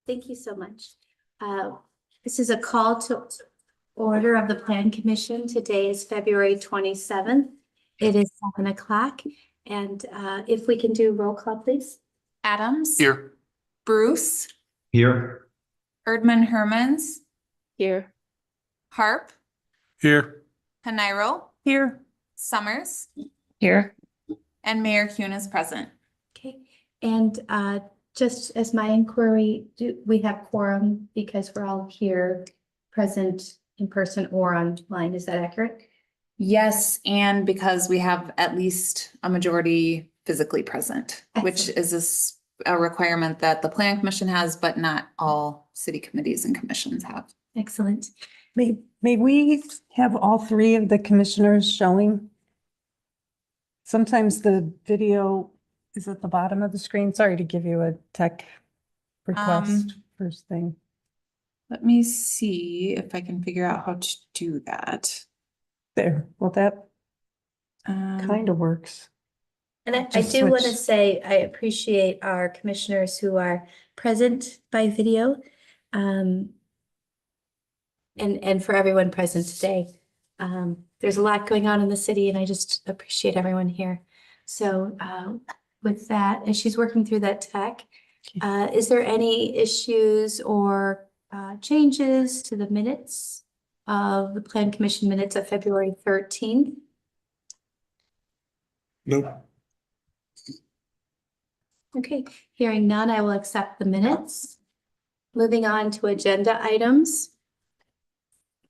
Thank you so much. This is a call to order of the Plan Commission. Today is February 27th. It is 7 o'clock. And if we can do roll call, please. Adams. Here. Bruce. Here. Erdman Hermans. Here. Harp. Here. Haniro. Here. Summers. Here. And Mayor Kuhn is present. Okay. And just as my inquiry, do we have quorum because we're all here present in person or online? Is that accurate? Yes, and because we have at least a majority physically present, which is a requirement that the Plan Commission has, but not all city committees and commissions have. Excellent. May we have all three of the commissioners showing? Sometimes the video is at the bottom of the screen. Sorry to give you a tech request first thing. Let me see if I can figure out how to do that. There, well, that kind of works. And I Just do want to switch. say I appreciate our commissioners who are present by video. And for everyone present today. There's a lot going on in the city and I just appreciate everyone here. So with that, as she's working through that tech, is there any issues or changes to the minutes of the Plan Commission minutes of February 13th? Nope. Okay, hearing none, I will accept the minutes. Moving on to agenda items.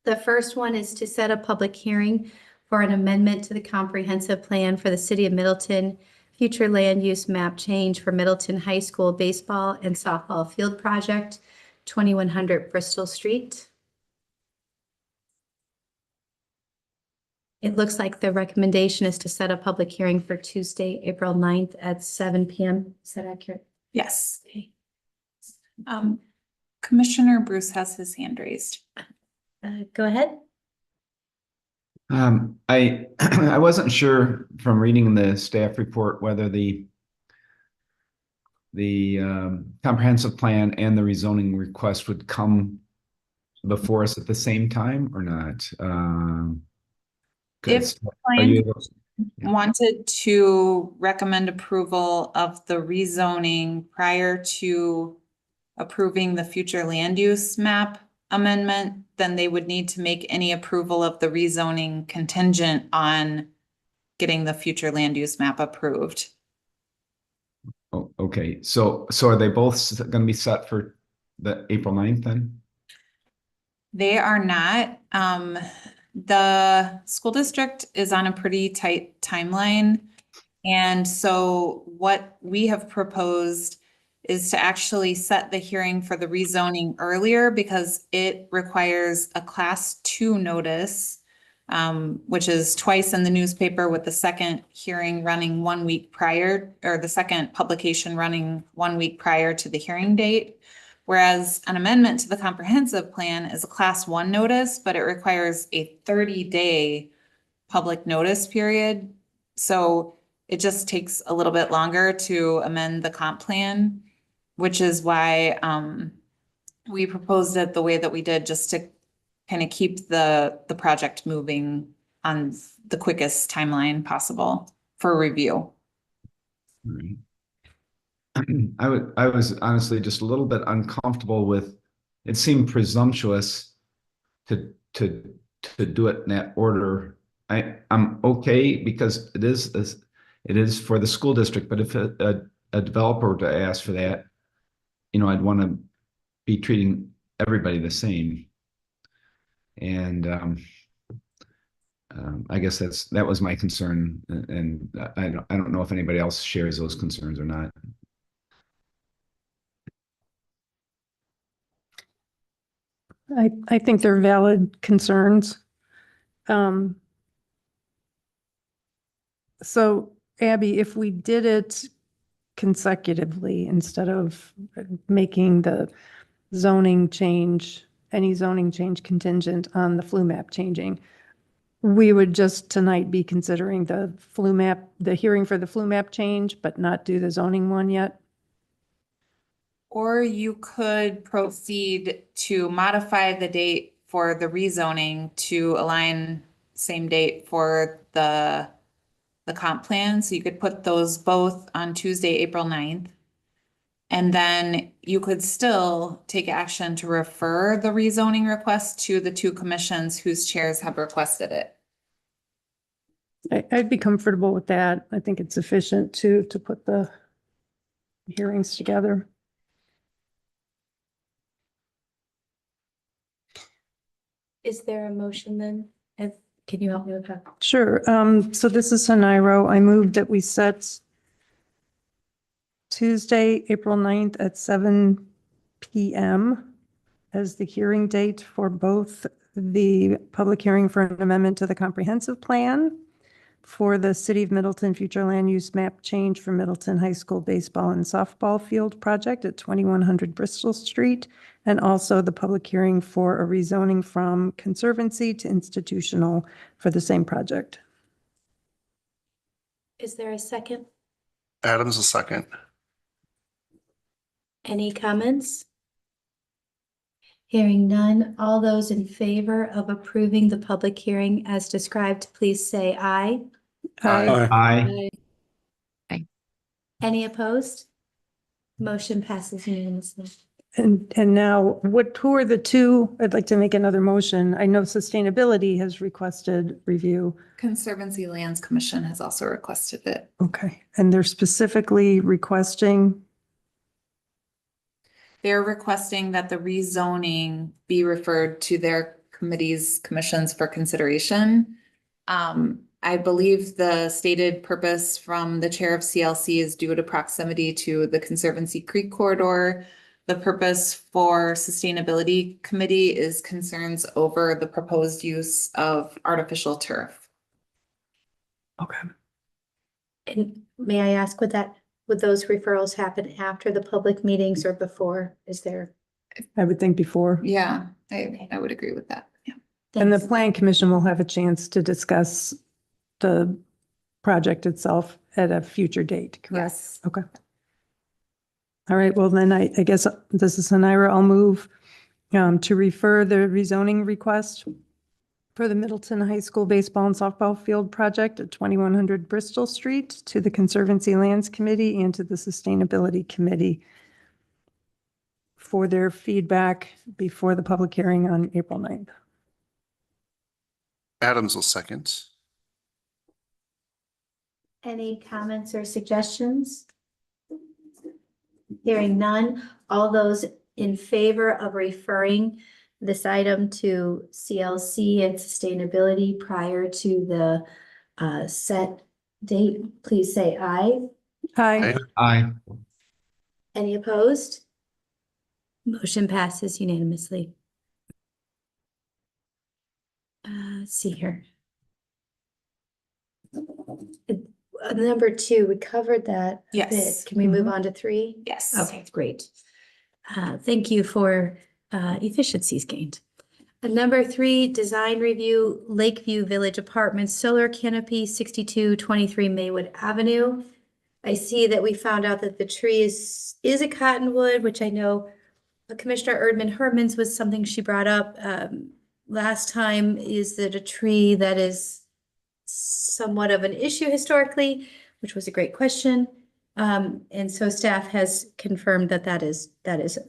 The first one is to set a public hearing for an amendment to the comprehensive plan for the city of Middleton, future land use map change for Middleton High School baseball and softball field project, 2100 Bristol Street. It looks like the recommendation is to set a public hearing for Tuesday, April 9th at 7 p.m. Is that accurate? Yes. Okay. Commissioner Bruce has his hand raised. Go ahead. I I wasn't sure from reading the staff report whether the comprehensive plan and the rezoning request would come before us at the same time or not. If Are you able to- wanted to recommend approval of the rezoning prior to approving the future land use map amendment, then they would need to make any approval of the rezoning contingent on getting the future land use map approved. Oh, okay, so are they both going to be set for the April 9th then? They are not. The school district is on a pretty tight timeline. And so what we have proposed is to actually set the hearing for the rezoning earlier because it requires a class 2 notice, which is twice in the newspaper with the second hearing running 1 week prior, or the second publication running 1 week prior to the hearing date. Whereas an amendment to the comprehensive plan is a class 1 notice, but it requires a 30-day public notice period. So it just takes a little bit longer to amend the comp plan, which is why we proposed it the way that we did, just to kind of keep the project moving on the quickest timeline possible for review. All right. I was honestly just a little bit uncomfortable with, it seemed presumptuous to do it in that order. I'm okay because it is for the school district, but if a developer were to ask for that, I'd want to be treating everybody the same. And I guess that was my concern, and I don't know if anybody else shares those concerns or not. I think they're valid concerns. So Abby, if we did it consecutively instead of making the zoning change, any zoning change contingent on the flu map changing, we would just tonight be considering the flu map, the hearing for the flu map change, but not do the zoning one yet? Or you could proceed to modify the date for the rezoning to align same date for the comp plan. So you could put those both on Tuesday, April 9th. And then you could still take action to refer the rezoning request to the two commissions whose chairs have requested it. I'd be comfortable with that. I think it's sufficient to put the hearings together. Is there a motion then? Can you help me with that? Sure. So this is Sonairo. I move that we set Tuesday, April 9th at 7 PM as the hearing date for both the public hearing for an amendment to the comprehensive plan for the City of Middleton future land use map change for Middleton High School baseball and softball field project at 2100 Bristol Street, and also the public hearing for a rezoning from conservancy to institutional for the same project. Is there a second? Adams, a second. Any comments? Hearing none, all those in favor of approving the public hearing as described, please say aye. Aye. Any opposed? Motion passes unanimously. And now, who are the two? I'd like to make another motion. I know sustainability has requested review. Conservancy Lands Commission has also requested it. Okay. And they're specifically requesting, They're requesting that the rezoning be referred to their commissions for consideration. I believe the stated purpose from the chair of CLC is due to proximity to the Conservancy Creek corridor. The purpose for Sustainability Committee is concerns over the proposed use of artificial turf. okay. And may I ask, would those referrals happen after the public meetings or before? Is there? I would think before. Yeah, I would agree with that. Yeah. And the Thanks. plan commission will have a chance to discuss the project itself at a future date, correct? Yes. Okay. All right, well then I guess this is Sonaira. I'll move to refer the rezoning request for the Middleton High School baseball and softball field project at 2100 Bristol Street to the Conservancy Lands Committee and to the Sustainability Committee for their feedback before the public hearing on April 9th. Adams will second. Any comments or suggestions? Hearing none, all those in favor of referring this item to CLC and sustainability prior to the set date, please say aye. Hi. Aye. Any opposed? Motion passes unanimously. Let's see here. Number 2, we covered that. a Yes. bit. Can we move on to 3? Yes. Okay, great. Thank you for efficiencies gained. Number 3, design review, Lakeview Village Apartments, solar canopy, 6223 Maywood Avenue. I see that we found out that the tree is a cottonwood, which I know Commissioner Erdman Hermans was something she brought up last time. Is that a tree that is somewhat of an issue historically, which was a great question. And so staff has confirmed that that is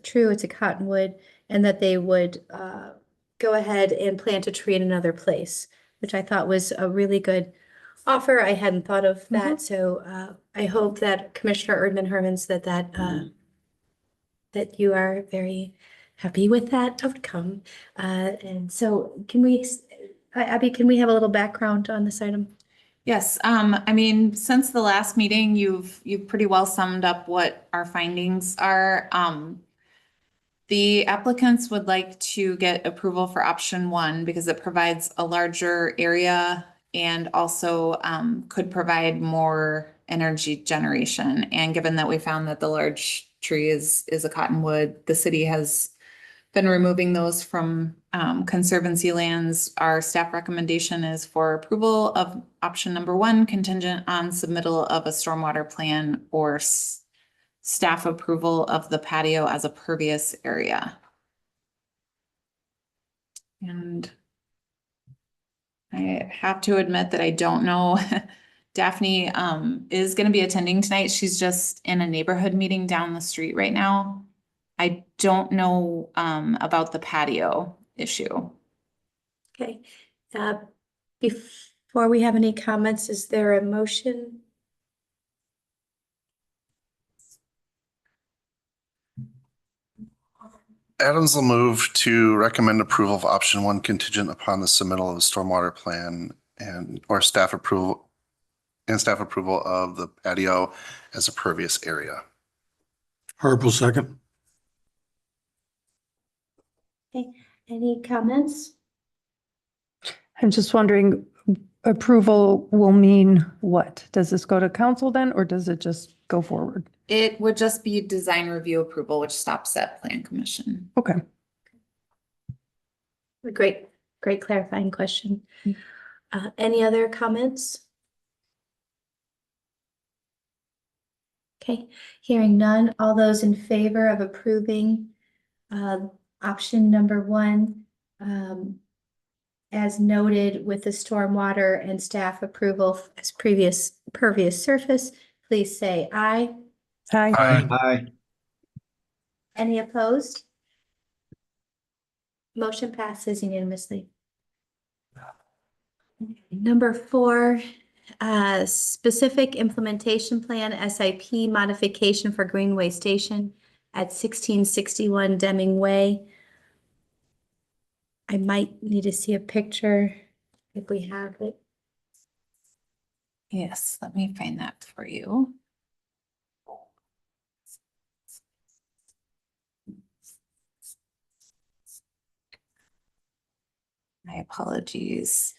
true. It's a cottonwood, and that they would go ahead and plant a tree in another place, which I thought was a really good offer. I hadn't thought of that. So I hope that Commissioner Erdman Hermans that you are very happy with that outcome. And so Abby, can we have a little background on this item? Yes, I mean, since the last meeting, you've pretty well summed up what our findings are. The applicants would like to get approval for option 1 because it provides a larger area and also could provide more energy generation. And given that we found that the large tree is a cottonwood, the city has been removing those from conservancy lands. Our staff recommendation is for approval of option number 1, contingent on submittal of a stormwater plan or staff approval of the patio as a pervious area. And I have to admit that I don't know. Daphne is going to be attending tonight. She's just in a neighborhood meeting down the street right now. I don't know about the patio issue. Okay. Before we have any comments, is there a motion? Adams will move to recommend approval of option one contingent upon the submittal of the stormwater plan or staff approval of the patio as a pervious area. Harp will second. Okay, any comments? I'm just wondering, approval will mean what? Does this go to council then, or does it just go forward? It would just be design review approval, which stops at plan commission. Okay. A great clarifying question. Any other comments? Okay, hearing none, all those in favor of approving option number one as noted with the stormwater and staff approval as previous pervious surface, please say aye. Aye. Aye. Any opposed? Motion passes unanimously. Number 4, specific implementation plan, SIP modification for Greenway Station at 1661 Deming Way. I might need to see a picture if we have it. Yes, let me find that for you. My apologies.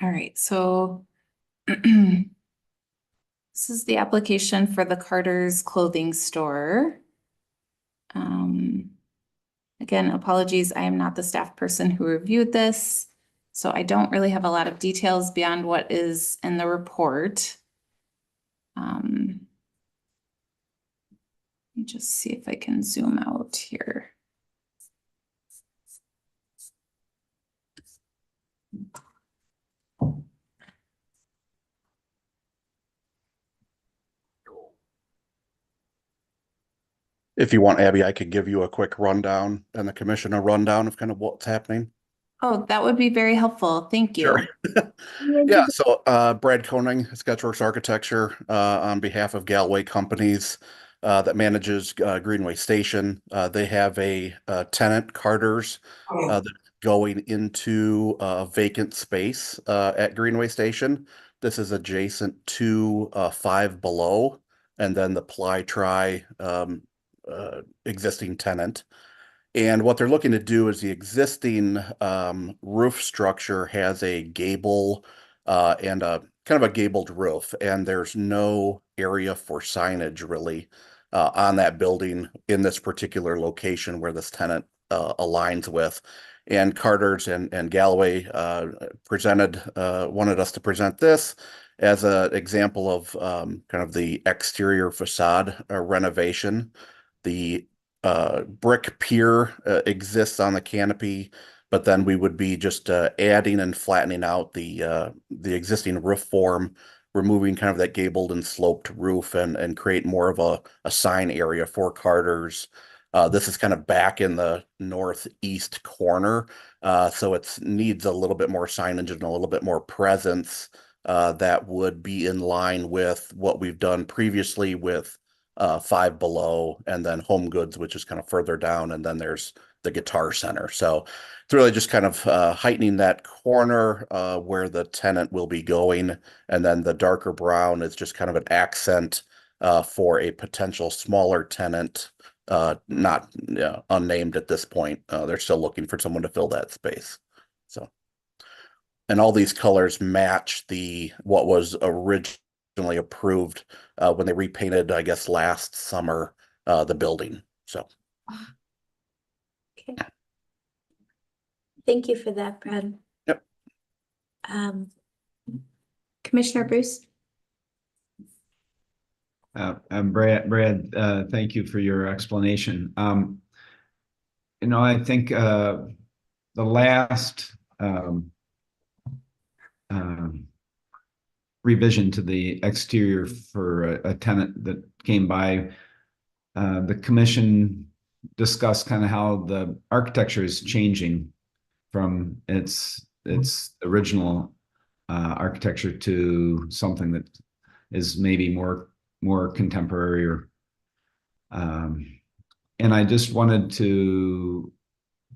All right, so this is the application for the Carter's Clothing Store. Again, apologies, I am not the staff person who reviewed this, so I don't really have a lot of details beyond what is in the report. Let me just see if I can zoom out here. If you want, Abby, I could give you a quick rundown and the commission a rundown of kind of what's happening. Oh, that would be very helpful. Thank you. Sure. Yeah, so Brad Koning, Sketchworks Architecture, on behalf of Galway Companies that manages Greenway Station. They have a tenant, Carter's, that's going into a vacant space at Greenway Station. This is adjacent to Five Below, and then the Ply-Tri existing tenant. And what they're looking to do is the existing roof structure has a gable and a kind of a gabled roof, and there's no area for signage really on that building in this particular location where this tenant aligns with. And Carter's and Galloway wanted us to present this as an example of kind of the exterior facade renovation. The brick pier exists on the canopy, but then we would be just adding and flattening out the existing roof form, removing kind of that gabled and sloped roof, and create more of a sign area for Carter's. This is kind of back in the northeast corner, so it needs a little bit more signage and a little bit more presence that would be in line with what we've done previously with Five Below, and then Home Goods, which is kind of further down, and then there's the Guitar Center. So it's really just kind of heightening that corner where the tenant will be going, and then the darker brown is just kind of an accent for a potential smaller tenant not unnamed at this point. They're still looking for someone to fill that space. So, and all these colors match what was originally approved when they repainted, I guess, last summer, the building. So. Okay. Thank you for that, Brad. Yep. Commissioner Bruce? Brad, thank you for your explanation. I think the last revision to the exterior for a tenant that came by, the commission discussed kind of how the architecture is changing from its original architecture to something that is maybe more contemporary or and I just wanted to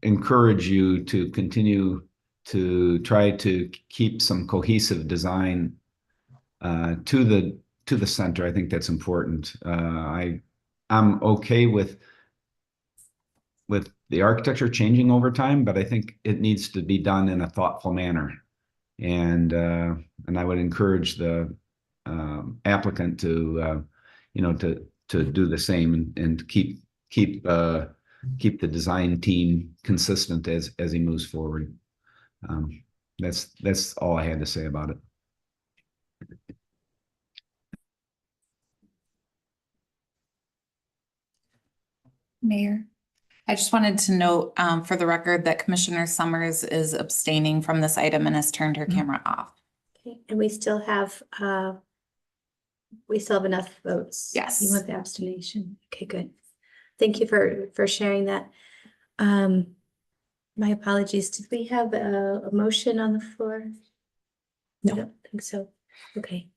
encourage you to continue to try to keep some cohesive design to the center. I think that's important. I'm okay with the architecture changing over time, but I think it needs to be done in a thoughtful manner. And I would encourage the applicant to do the same and keep the design team consistent as he moves forward. That's all I had to say about it. Mayor, I just wanted to note for the record that Commissioner Summers is abstaining from this item and has turned her camera off. Okay, and we still have enough votes. Yes. Even with the abstention. Okay, good. Thank you for sharing that. My apologies. Did we have a motion on the floor? No. I don't think so. Okay.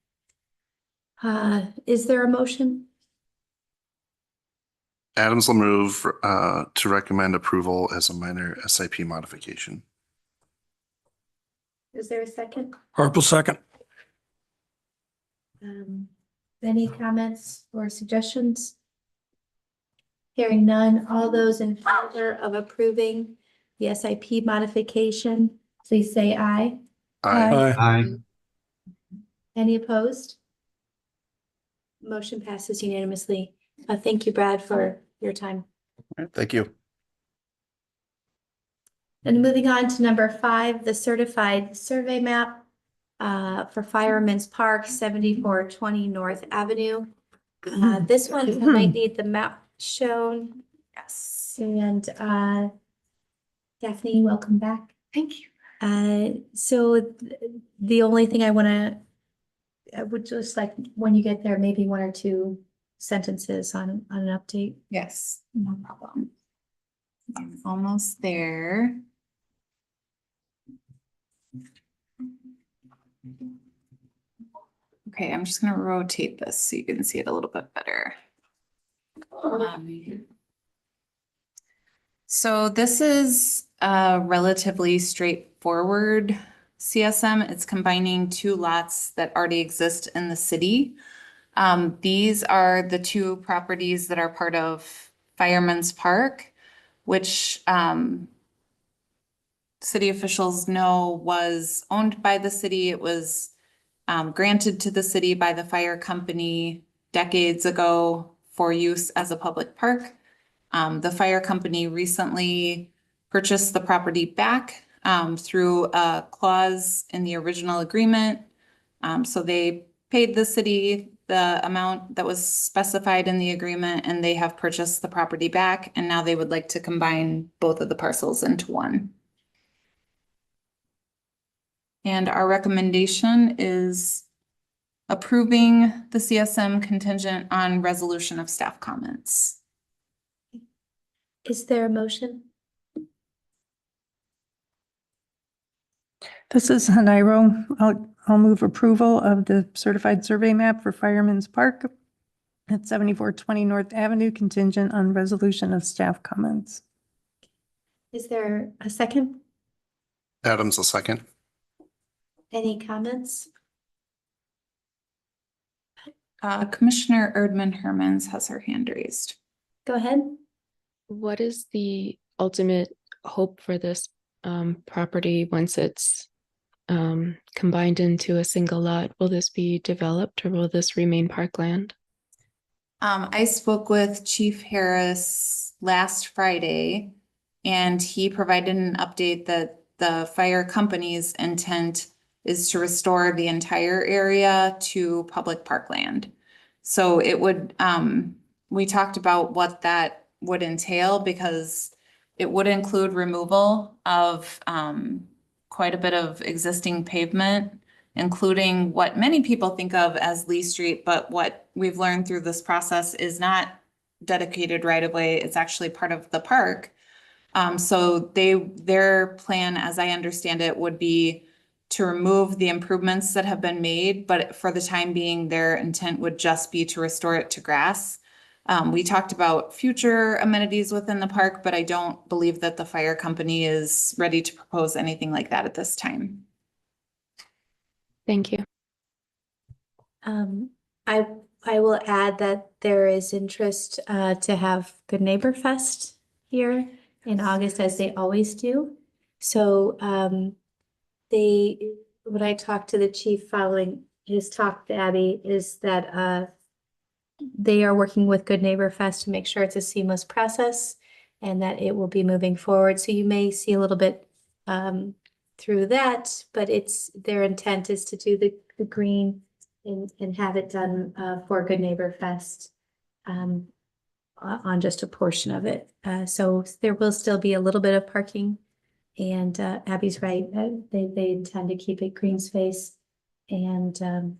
Is there a motion? Adams will move to recommend approval as a minor SIP modification. Is there a second? Harp will second. Any comments or suggestions? Hearing none, all those in favor of approving the SIP modification, please say aye. Aye. Aye. Any opposed? Motion passes unanimously. Thank you, Brad, for your time. All right, thank you. And moving on to number 5, the certified survey map for Fireman's Park, 7420 North Avenue. This one might need the map shown. Yes. And Daphne, welcome back. Thank you. So the only thing I would just like, when you get there, maybe 1 or 2 sentences on an update. Yes, no problem. I'm almost there. Okay, I'm just gonna rotate this so you can see it a little bit better. So this is a relatively straightforward CSM. It's combining 2 lots that already exist in the city. These are the 2 properties that are part of Fireman's Park, which city officials know was owned by the city. It was granted to the city by the fire company decades ago for use as a public park. The fire company recently purchased the property back through a clause in the original agreement. So they paid the city the amount that was specified in the agreement, and they have purchased the property back, and now they would like to combine both of the parcels into one. And our recommendation is approving the CSM contingent on resolution of staff comments. Is there a motion? This is Hanairo. I'll move approval of the certified survey map for Fireman's Park at 7420 North Avenue, contingent on resolution of staff comments. Is there a second? Adams will second. Any comments? Commissioner Erdman Hermans has her hand raised. Go ahead. What is the ultimate hope for this property once it's combined into a single lot? Will this be developed or will this remain parkland? I spoke with Chief Harris last Friday, and he provided an update that the fire company's intent is to restore the entire area to public parkland. So it would, we talked about what that would entail because it would include removal of quite a bit of existing pavement, including what many people think of as Lee Street, but what we've learned through this process is not dedicated right of way. It's actually part of the park. So their plan, as I understand it, would be to remove the improvements that have been made, but for the time being, their intent would just be to restore it to grass. We talked about future amenities within the park, but I don't believe that the fire company is ready to propose anything like that at this time. Thank you. I will add that there is interest to have Good Neighbor Fest here in August, as they always do. So when I talked to the chief following his talk to Abby, is that they are working with Good Neighbor Fest to make sure it's a seamless process and that it will be moving forward. So you may see a little bit through that, but their intent is to do the green and have it done for Good Neighbor Fest on just a portion of it. So there will still be a little bit of parking, and Abby's right. They intend to keep it green space, and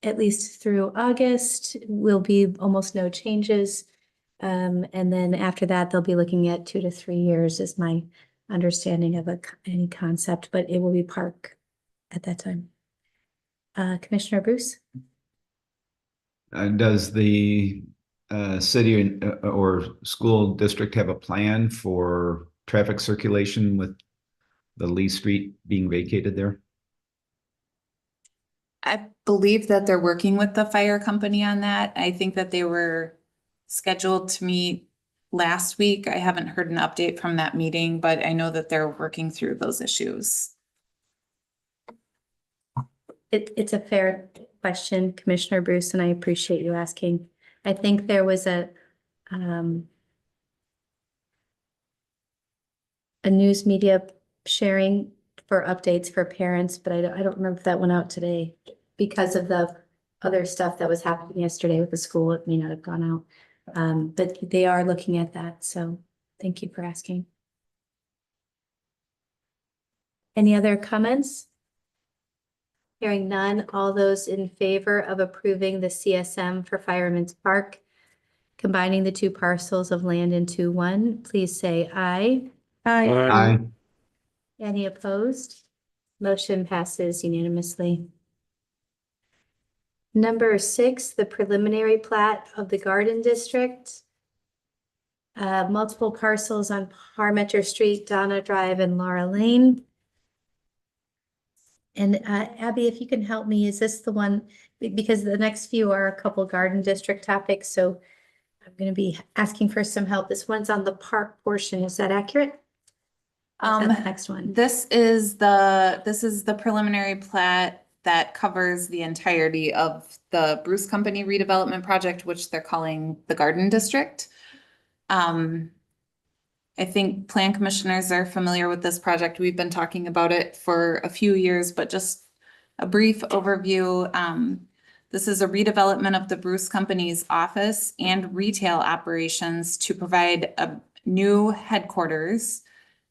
at least through August will be almost no changes. And then after that, they'll be looking at 2 to 3 years is my understanding of any concept, but it will be park at that time. Commissioner Bruce? Does the city or school district have a plan for traffic circulation with the Lee Street being vacated there? I believe that they're working with the fire company on that. I think that they were scheduled to meet last week. I haven't heard an update from that meeting, but I know that they're working through those issues. It's a fair question, Commissioner Bruce, and I appreciate you asking. I think there was a news media sharing for updates for parents, but I don't remember if that went out today because of the other stuff that was happening yesterday with the school. It may not have gone out, but they are looking at that. So thank you for asking. Any other comments? Hearing none, all those in favor of approving the CSM for Fireman's Park, combining the two parcels of land into one, please say aye. Aye. Any opposed? Motion passes unanimously. Number 6, the preliminary plat of the Garden District. Multiple parcels on Parmenter Street, Donna Drive, and Laura Lane. And Abby, if you can help me, is this the one, because the next few are a couple Garden District topics, so I'm going to be asking for some help. This one's on the park portion. Is that accurate? Or is that the next one? This is the preliminary plat that covers the entirety of the Bruce Company redevelopment project, which they're calling the Garden District. I think plan commissioners are familiar with this project. We've been talking about it for a few years, but just a brief overview. This is a redevelopment of the Bruce Company's office and retail operations to provide a new headquarters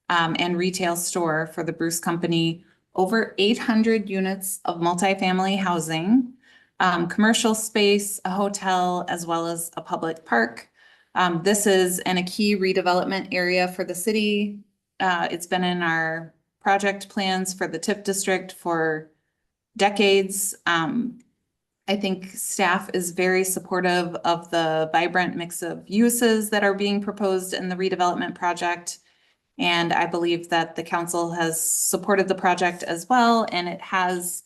and retail store for the Bruce Company, over 800 units of multifamily housing, commercial space, a hotel, as well as a public park. This is a key redevelopment area for the city. It's been in our project plans for the TIP district for decades. I think staff is very supportive of the vibrant mix of uses that are being proposed in the redevelopment project. And I believe that the council has supported the project as well, and it has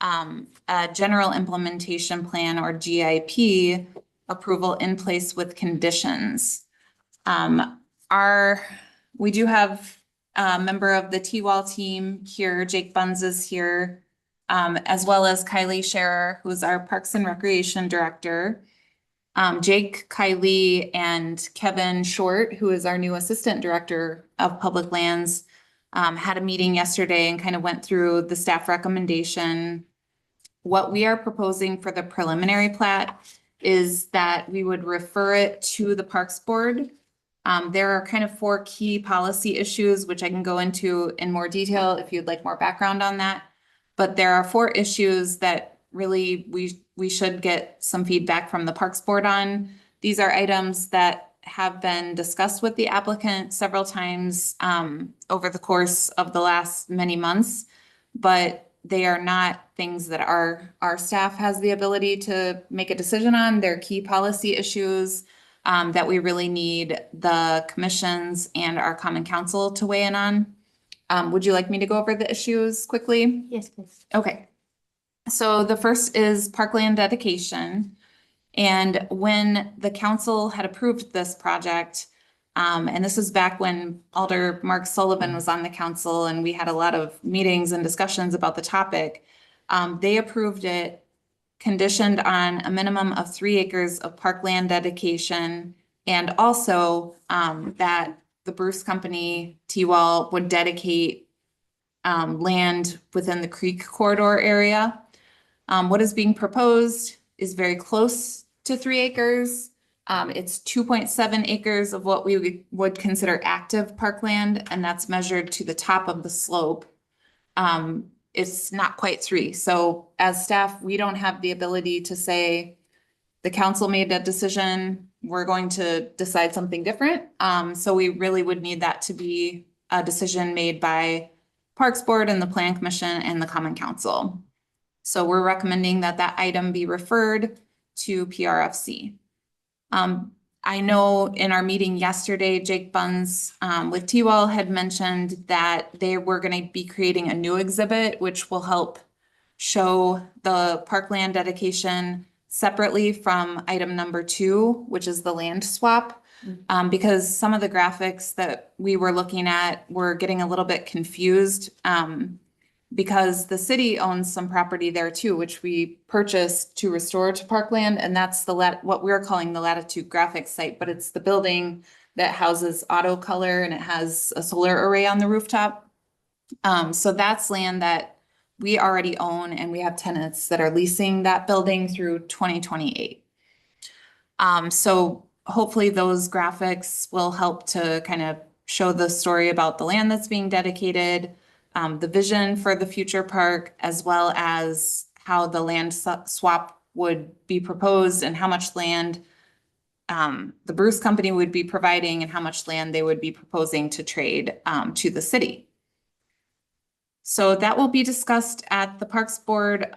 a general implementation plan or GIP approval in place with conditions. We do have a member of the T-Wall team here, Jake Buns is here, as well as Kylie Scherer, who's our Parks and Recreation Director. Jake, Kylie, and Kevin Short, who is our new Assistant Director of Public Lands, had a meeting yesterday and kind of went through the staff recommendation. What we are proposing for the preliminary plat is that we would refer it to the Parks Board. There are kind of 4 key policy issues, which I can go into in more detail if you'd like more background on that. But there are 4 issues that really we should get some feedback from the Parks Board on. These are items that have been discussed with the applicant several times over the course of the last many months, but they are not things that our staff has the ability to make a decision on. They're key policy issues that we really need the commissions and our common council to weigh in on. Would you like me to go over the issues quickly? Yes, please. Okay. So the first is parkland dedication. And when the council had approved this project, and this was back when Alder Mark Sullivan was on the council and we had a lot of meetings and discussions about the topic, they approved it conditioned on a minimum of 3 acres of parkland dedication, and also that the Bruce Company T-Wall would dedicate land within the creek corridor area. What is being proposed is very close to 3 acres. It's 2.7 acres of what we would consider active parkland, and that's measured to the top of the slope. It's not quite 3. So as staff, we don't have the ability to say, the council made a decision, we're going to decide something different. So we really would need that to be a decision made by Parks Board and the Plan Commission and the Common Council. So we're recommending that that item be referred to PRFC. I know in our meeting yesterday, Jake Buns with T-Wall had mentioned that they were going to be creating a new exhibit, which will help show the parkland dedication separately from item number 2, which is the land swap. Because some of the graphics that we were looking at were getting a little bit confused because the city owns some property there too, which we purchased to restore to parkland. And that's what we're calling the Latitude Graphics site, but it's the building that houses Auto Color and it has a solar array on the rooftop. So that's land that we already own, and we have tenants that are leasing that building through 2028. So hopefully those graphics will help to kind of show the story about the land that's being dedicated, the vision for the future park, as well as how the land swap would be proposed and how much land the Bruce Company would be providing and how much land they would be proposing to trade to the city. So that will be discussed at the Parks Board.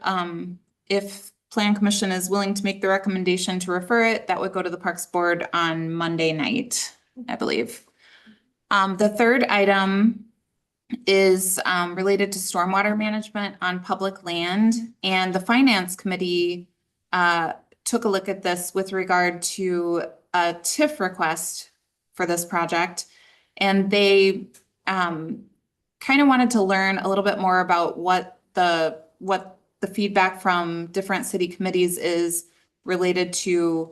If Plan Commission is willing to make the recommendation to refer it, that would go to the Parks Board on Monday night, I believe. The third item is related to stormwater management on public land. And the Finance Committee took a look at this with regard to a TIF request for this project. And they kind of wanted to learn a little bit more about what the feedback from different city committees is related to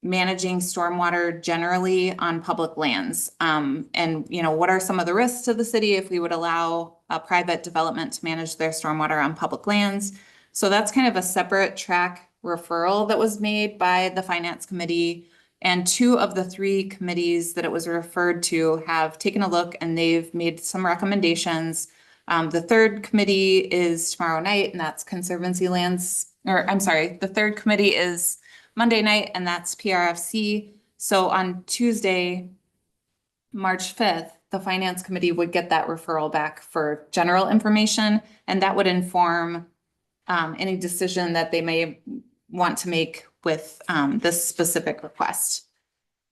managing stormwater generally on public lands. And, you know, what are some of the risks to the city if we would allow a private development to manage their stormwater on public lands? So that's kind of a separate track referral that was made by the Finance Committee. And 2 of the 3 committees that it was referred to have taken a look and they've made some recommendations. The third committee is tomorrow night, and that's Conservancy Lands, or I'm sorry, the third committee is Monday night, and that's PRFC. So on Tuesday, March 5th, the Finance Committee would get that referral back for general information, and that would inform any decision that they may want to make with this specific request.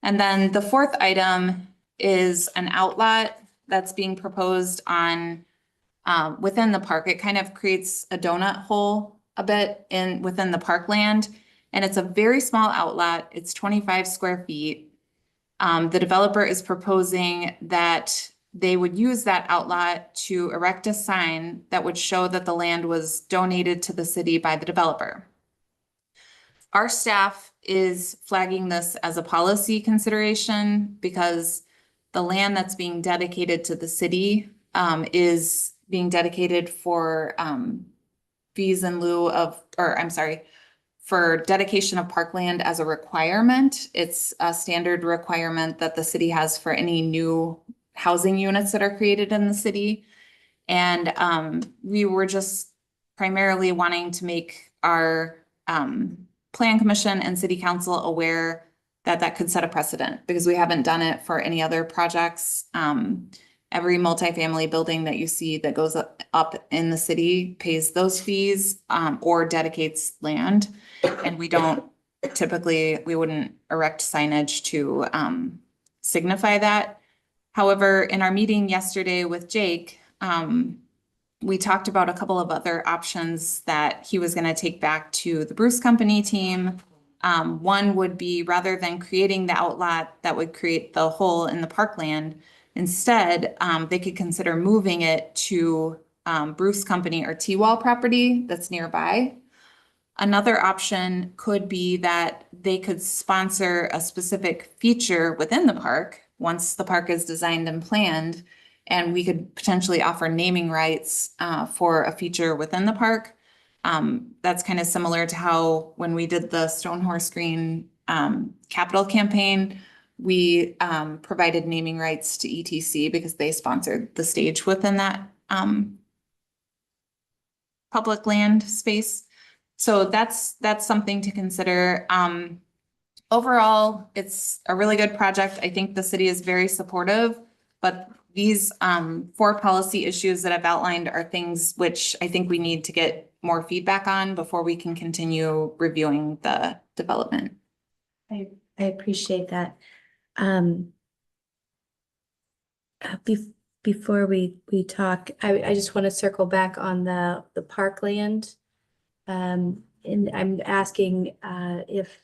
And then the 4th item is an outlot that's being proposed on within the park. It kind of creates a donut hole a bit within the parkland. And it's a very small outlet. It's 25 square feet. The developer is proposing that they would use that outlot to erect a sign that would show that the land was donated to the city by the developer. Our staff is flagging this as a policy consideration because the land that's being dedicated to the city is being dedicated for fees in lieu of, or I'm sorry, for dedication of parkland as a requirement. It's a standard requirement that the city has for any new housing units that are created in the city. And we were just primarily wanting to make our plan commission and city council aware that that could set a precedent because we haven't done it for any other projects. Every multifamily building that you see that goes up in the city pays those fees or dedicates land. And we don't typically, we wouldn't erect signage to signify that. However, in our meeting yesterday with Jake, we talked about a couple of other options that he was going to take back to the Bruce Company team. One would be rather than creating the outlet that would create the hole in the parkland, instead, they could consider moving it to Bruce Company or T-Wall property that's nearby. Another option could be that they could sponsor a specific feature within the park once the park is designed and planned, and we could potentially offer naming rights for a feature within the park. That's kind of similar to how when we did the Stonehorse Green capital campaign, we provided naming rights to ETC because they sponsored the stage within that public land space. So that's something to consider. Overall, it's a really good project. I think the city is very supportive, but these 4 policy issues that I've outlined are things which I think we need to get more feedback on before we can continue reviewing the development. I appreciate that. Before we talk, I just want to circle back on the parkland. And I'm asking if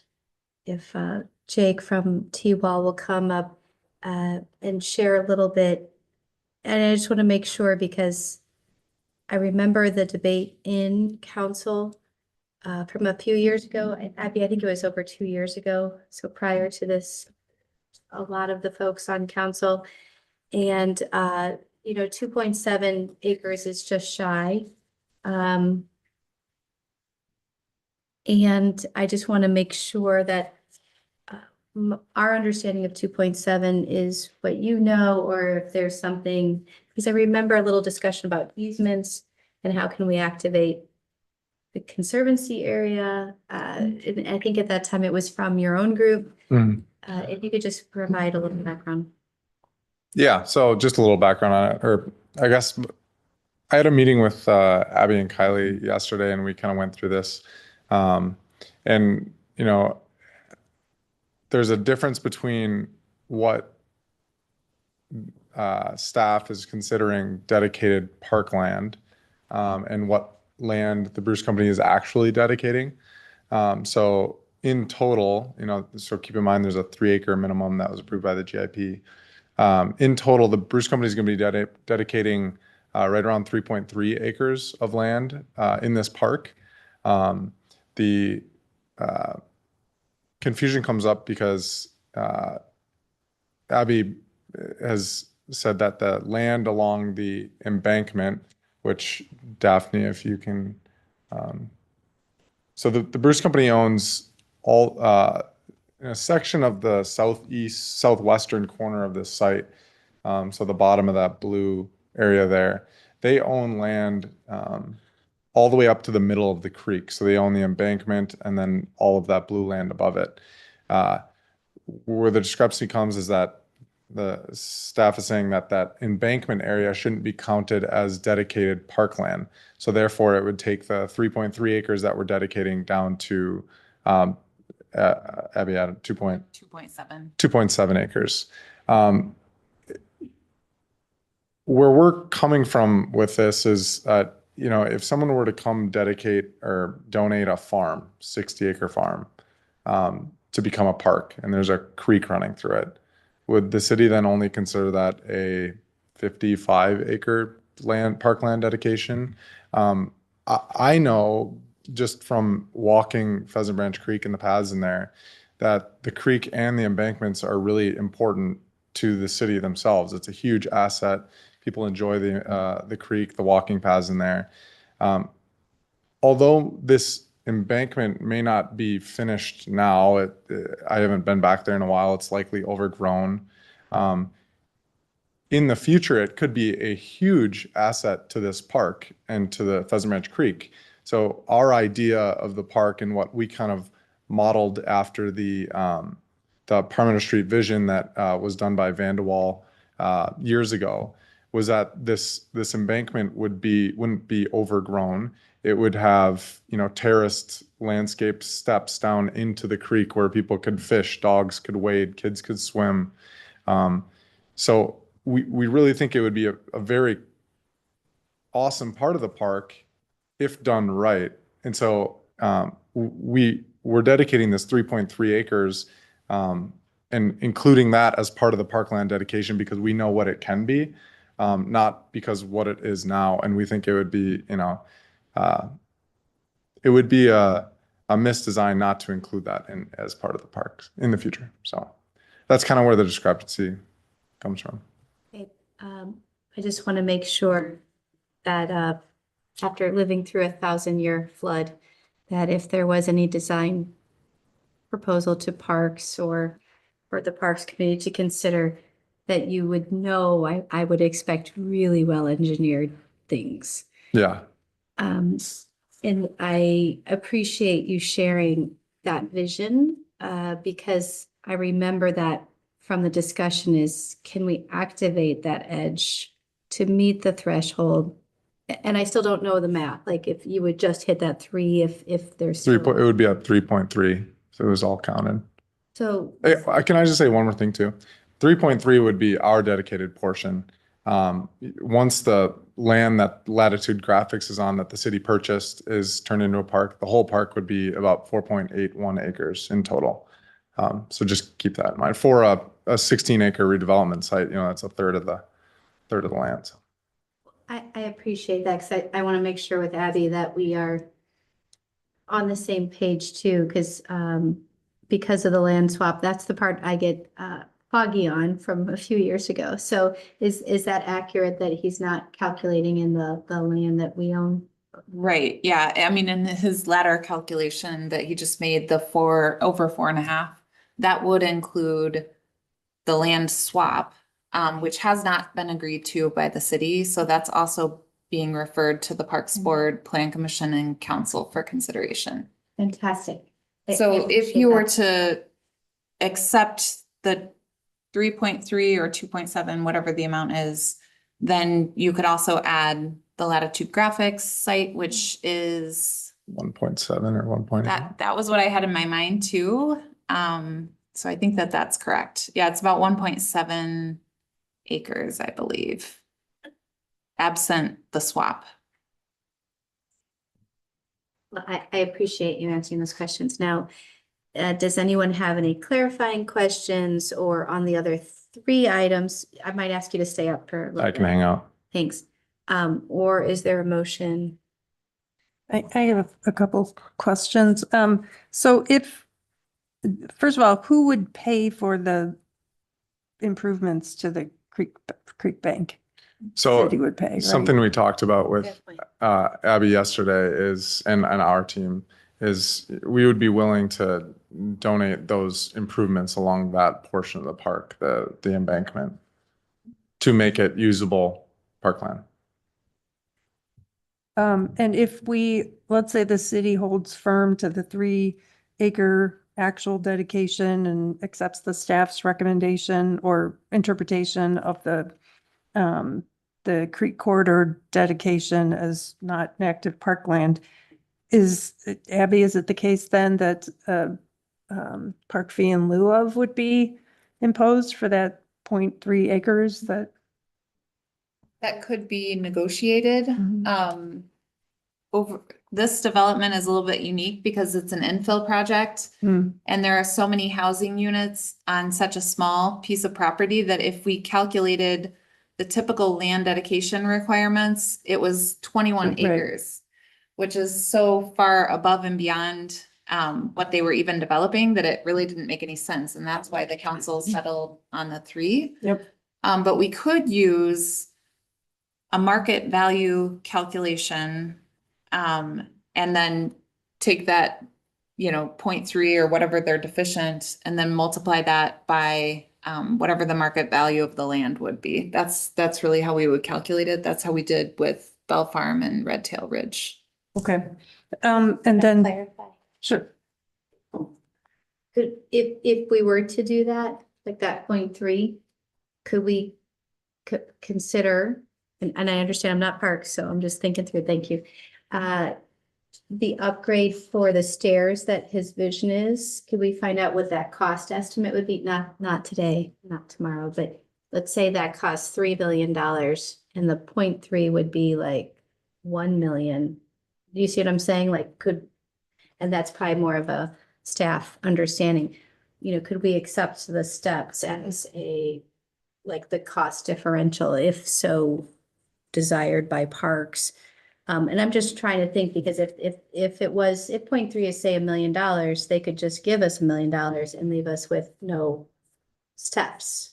Jake from T-Wall will come up and share a little bit. And I just want to make sure because I remember the debate in council from a few years ago. Abby, I think it was over 2 years ago. So prior to this, a lot of the folks on council and 2.7 acres is just shy. And I just want to make sure that our understanding of 2.7 is what you know, or if there's something, because I remember a little discussion about easements and how can we activate the conservancy area. And I think at that time it was from your own group. If you could just provide a little background. Yeah, so just a little background on it, or I guess I had a meeting with Abby and Kylie yesterday, and we kind of went through this. And there's a difference between what staff is considering dedicated parkland and what land the Bruce Company is actually dedicating. So in total, so keep in mind there's a 3-acre minimum that was approved by the GIP. In total, the Bruce Company is going to be dedicating right around 3.3 acres of land in this park. The confusion comes up because Abby has said that the land along the embankment, which Daphne, if you can, so the Bruce Company owns all a section of the southwestern corner of this site. So the bottom of that blue area there, they own land all the way up to the middle of the creek. So they own the embankment and then all of that blue land above it. Where the discrepancy comes is that the staff is saying that that embankment area shouldn't be counted as dedicated parkland. So therefore it would take the 3.3 acres that we're dedicating down to Abby added 2.7 acres. Where we're coming from with this is if someone were to come dedicate or donate a farm, 60-acre farm, to become a park, and there's a creek running through it, would the city then only consider that a 55-acre parkland dedication? I know just from walking Pheasant Branch Creek and the paths in there, that the creek and the embankments are really important to the city themselves. It's a huge asset. People enjoy the creek, the walking paths in there. Although this embankment may not be finished now, I haven't been back there in a while. It's likely overgrown. In the future, it could be a huge asset to this park and to the Pheasant Ranch Creek. So our idea of the park and what we kind of modeled after the Parmenter Street vision that was done by Vanderwall years ago was that this embankment wouldn't be overgrown. It would have, terraced landscape steps down into the creek where people could fish, dogs could wade, kids could swim. So we really think it would be a very awesome part of the park if done right. And so we're dedicating this 3.3 acres and including that as part of the parkland dedication because we know what it can be, not because what it is now. And we think it would be, it would be a misdesign not to include that as part of the park in the future. So that's kind of where the discrepancy comes from. Okay, I just want to make sure that after living through a 1,000-year flood, that if there was any design proposal to parks or for the Parks Committee to consider, that you would know, I would expect really well-engineered things. Yeah. And I appreciate you sharing that vision because I remember that from the discussion is, can we activate that edge to meet the threshold? And I still don't know the math, like if you would just hit that 3, if there's It would be at 3.3, so it was all counted. so Hey, can I just say one more thing too? 3.3 would be our dedicated portion. Once the land that Latitude Graphics is on that the city purchased is turned into a park, the whole park would be about 4.81 acres in total. So just keep that in mind. For a 16-acre redevelopment site, that's a third of the land. So. I appreciate that because I want to make sure with Abby that we are on the same page too, because of the land swap, that's the part I get foggy on from a few years ago. So is that accurate that he's not calculating in the land that we own? Right, yeah, I mean, in his latter calculation that he just made, the over 4.5, that would include the land swap, which has not been agreed to by the city, so that's also being referred to the Parks Board, Plan Commission, and Council for consideration. Fantastic. I So if appreciate you were that. to accept the 3.3 or 2.7, whatever the amount is, then you could also add the Latitude Graphics site, which is 1.7 or 1.8. that was what I had in my mind too. So I think that's correct. Yeah, it's about 1.7 acres, I believe, absent the swap. Well, I appreciate you answering those questions. Now, does anyone have any clarifying questions or on the other 3 items? I might ask you to stay up for a little I can bit. hang out. Thanks. Or is there a motion? I have a couple questions. So first of all, who would pay for the improvements to the creek bank? So City would pay, right? something we talked about with Good point. Abby yesterday is, and our team is, we would be willing to donate those improvements along that portion of the park, the embankment, to make it usable parkland. And if let's say the city holds firm to the 3-acre actual dedication and accepts the staff's recommendation or interpretation of the creek corridor dedication as not an active parkland, Abby, is it the case then that park fee in lieu of would be imposed for that 0.3 acres that? That could be negotiated. Mhm. this development is a little bit unique because it's an infill project. Hmm. And there are so many housing units on such a small piece of property that if we calculated the typical land dedication requirements, it was 21 Right. acres, which is so far above and beyond what they were even developing that it really didn't make any sense. And that's why the council settled on the 3. Yep. But we could use a market value calculation, and then take that, 0.3 or whatever they're deficient, and then multiply that by whatever the market value of the land would be. That's really how we would calculate it. That's how we did with Bell Farm and Red Tail Ridge. Okay. And then, Clarify. sure. Could, if we were to do that, like that 0.3, could we consider, and I understand I'm not parked, so I'm just thinking through, thank you. The upgrade for the stairs that his vision is, could we find out what that cost estimate would be? Not today, not tomorrow, but let's say that costs $3 billion and the 0.3 would be like 1 million. Do you see what I'm saying? Like and that's probably more of a staff understanding, could we accept the steps as like the cost differential, if so desired by parks? And I'm just trying to think, because if 0.3 is say $1 million, they could just give us $1 million and leave us with no steps.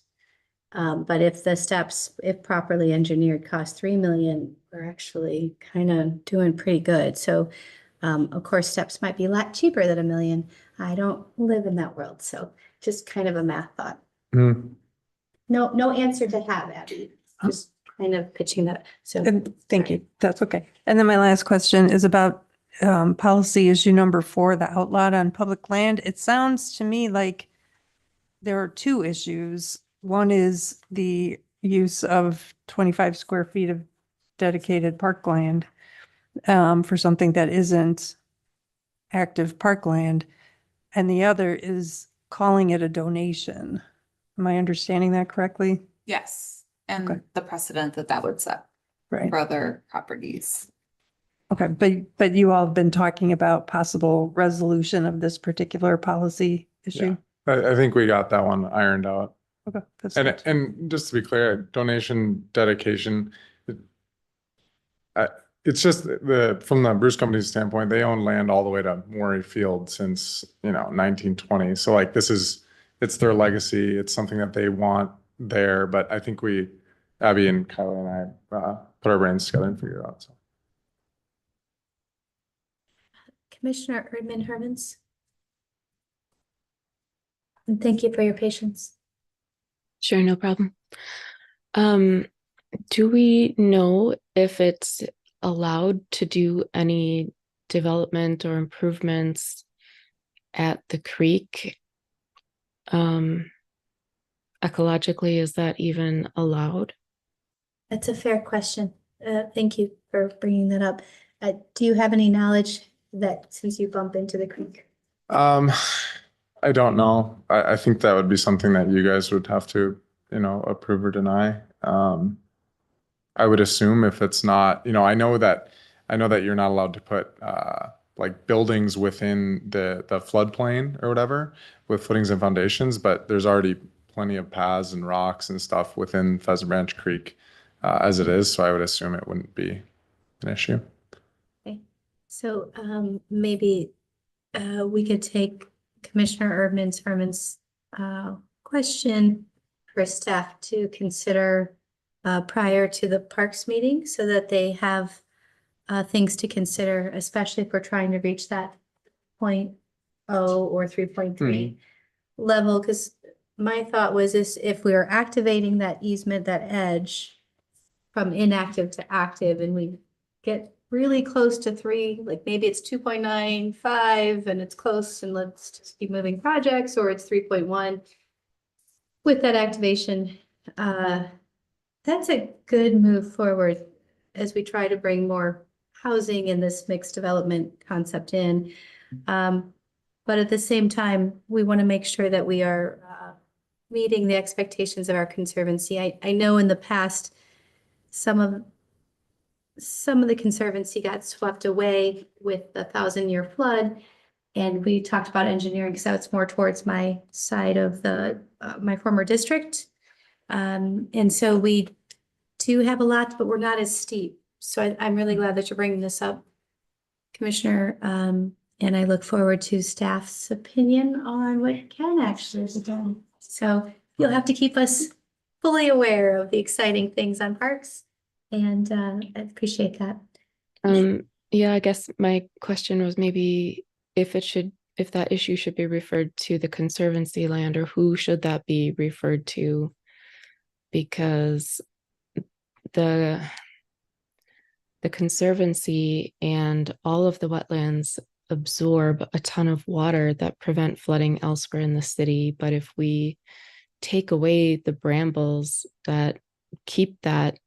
But if the steps, if properly engineered, cost 3 million, we're actually kind of doing pretty good. So, of course, steps might be a lot cheaper than $1 million. I don't live in that world, so just kind of a math thought. Hmm. No answer to have, Abby. Just kind of pitching that. So And thank you. That's okay. And then my last question is about policy issue number 4, the outlot on public land. It sounds to me like there are 2 issues. One is the use of 25 square feet of dedicated parkland for something that isn't active parkland. And the other is calling it a donation. Am I understanding that correctly? Yes. And Okay. the precedent that would set Right. for other properties. Okay, but you all have been talking about possible resolution of this particular policy issue? I think we got that one ironed out. Okay. that's And good. and just to be clear, donation dedication, it's just from the Bruce Company's standpoint, they own land all the way to Maury Field since 1920. So like it's their legacy. It's something that they want there. But I think Abby and Kyla and I put our brains together and figured it out. So. Commissioner Erdman Hermans. And thank you for your patience. Sure, no problem. Do we know if it's allowed to do any development or improvements at the creek? Ecologically, is that even allowed? That's a fair question. Thank you for bringing that up. Do you have any knowledge that since you bump into the creek? I don't know. I think that would be something that you guys would have to, approve or deny. I would assume if it's not, I know that you're not allowed to put like buildings within the floodplain or whatever with footings and foundations, but there's already plenty of paths and rocks and stuff within Pheasant Branch Creek as it is. So I would assume it wouldn't be an issue. Okay, so maybe we could take Commissioner Herman's question for staff to consider prior to the parks meeting so that they have things to consider, especially if we're trying to reach that 0.0 or 3.3 level. Because my thought was this, if we are activating that easement, that edge from inactive to active, and we get really close to 3, like maybe it's 2.95 and it's close and let's just keep moving projects, or it's 3.1 with that activation, that's a good move forward as we try to bring more housing in this mixed development concept in. But at the same time, we want to make sure that we are meeting the expectations of our conservancy. I know in the past, some of some of the conservancy got swept away with the 1,000-year flood. And we talked about engineering, because that's more towards my side of the, my former district. And so we do have a lot, but we're not as steep. So I'm really glad that you're bringing this up, Commissioner. And I look forward to staff's opinion on what can actually be done. So you'll have to keep us fully aware of the exciting things on parks. And I appreciate that. Yeah, I guess my question was maybe if that issue should be referred to the conservancy land, or who should that be referred to? Because the conservancy and all of the wetlands absorb a ton of water that prevent flooding elsewhere in the city. But if we take away the brambles that keep that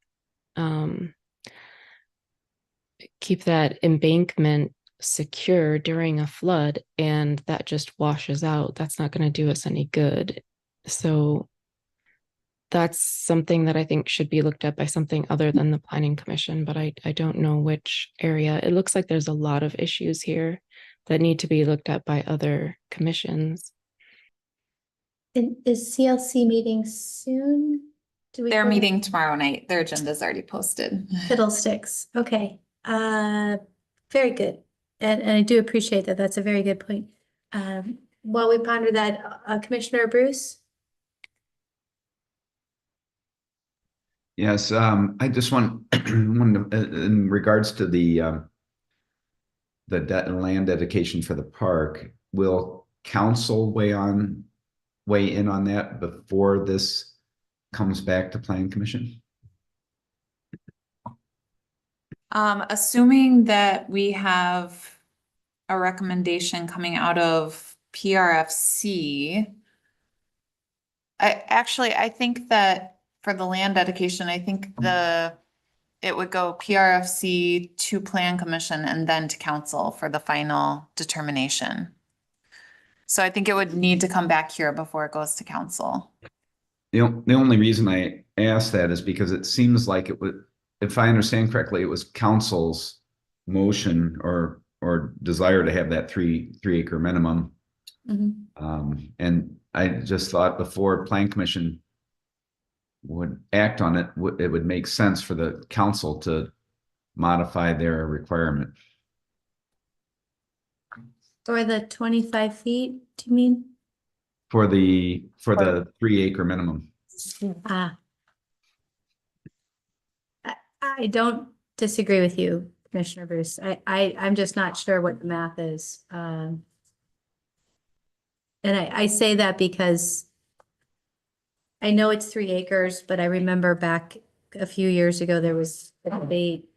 embankment secure during a flood, and that just washes out, that's not going to do us any good. So that's something that I think should be looked at by something other than the Planning Commission, but I don't know which area. It looks like there's a lot of issues here that need to be looked at by other commissions. And is CLC meeting soon? They're meeting tomorrow night. Their agenda's already posted. Fiddlesticks. Okay. Very good. And I do appreciate that. That's a very good point. While we ponder that, Commissioner Bruce? Yes, I just wanted in regards to the land dedication for the park, will council weigh in on that before this comes back to Planning Commission? Assuming that we have a recommendation coming out of PRFC. I think that for the land dedication, I think it would go PRFC to Plan Commission and then to council for the final determination. So I think it would need to come back here before it goes to council. The only reason I asked that is because it seems like it would, if I understand correctly, it was council's motion or desire to have that three acre minimum. And I just thought before Plan Commission would act on it, it would make sense for the council to modify their requirement. Or the 25 feet, do you mean? For the 3 acre minimum. I don't disagree with you, Commissioner Bruce. I'm just not sure what the math is. And I say that because I know it's 3 acres, but I remember back a few years ago, there was a debate.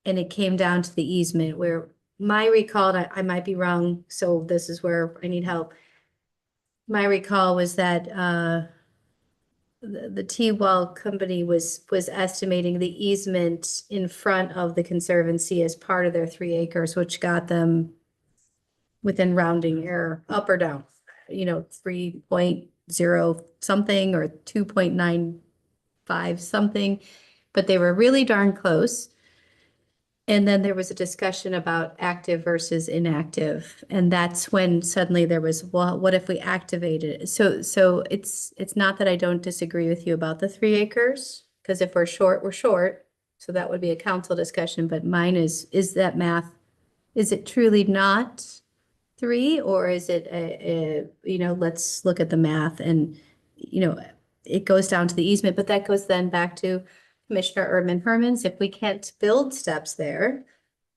And it came down to the easement where my recall, I might be wrong, so this is where I need help. My recall was that the T-Wall company was estimating the easement in front of the conservancy as part of their 3 acres, which got them within rounding error, up or down, 3.0 something or 2.95 something, but they were really darn close. And then there was a discussion about active versus inactive. And that's when suddenly there was, well, what if we activated it? So it's not that I don't disagree with you about the 3 acres, because if we're short, we're short. So that would be a council discussion, but mine is that math, is it truly not 3, or is it let's look at the math and, it goes down to the easement, but that goes then back to Commissioner Herman's. If we can't build steps there,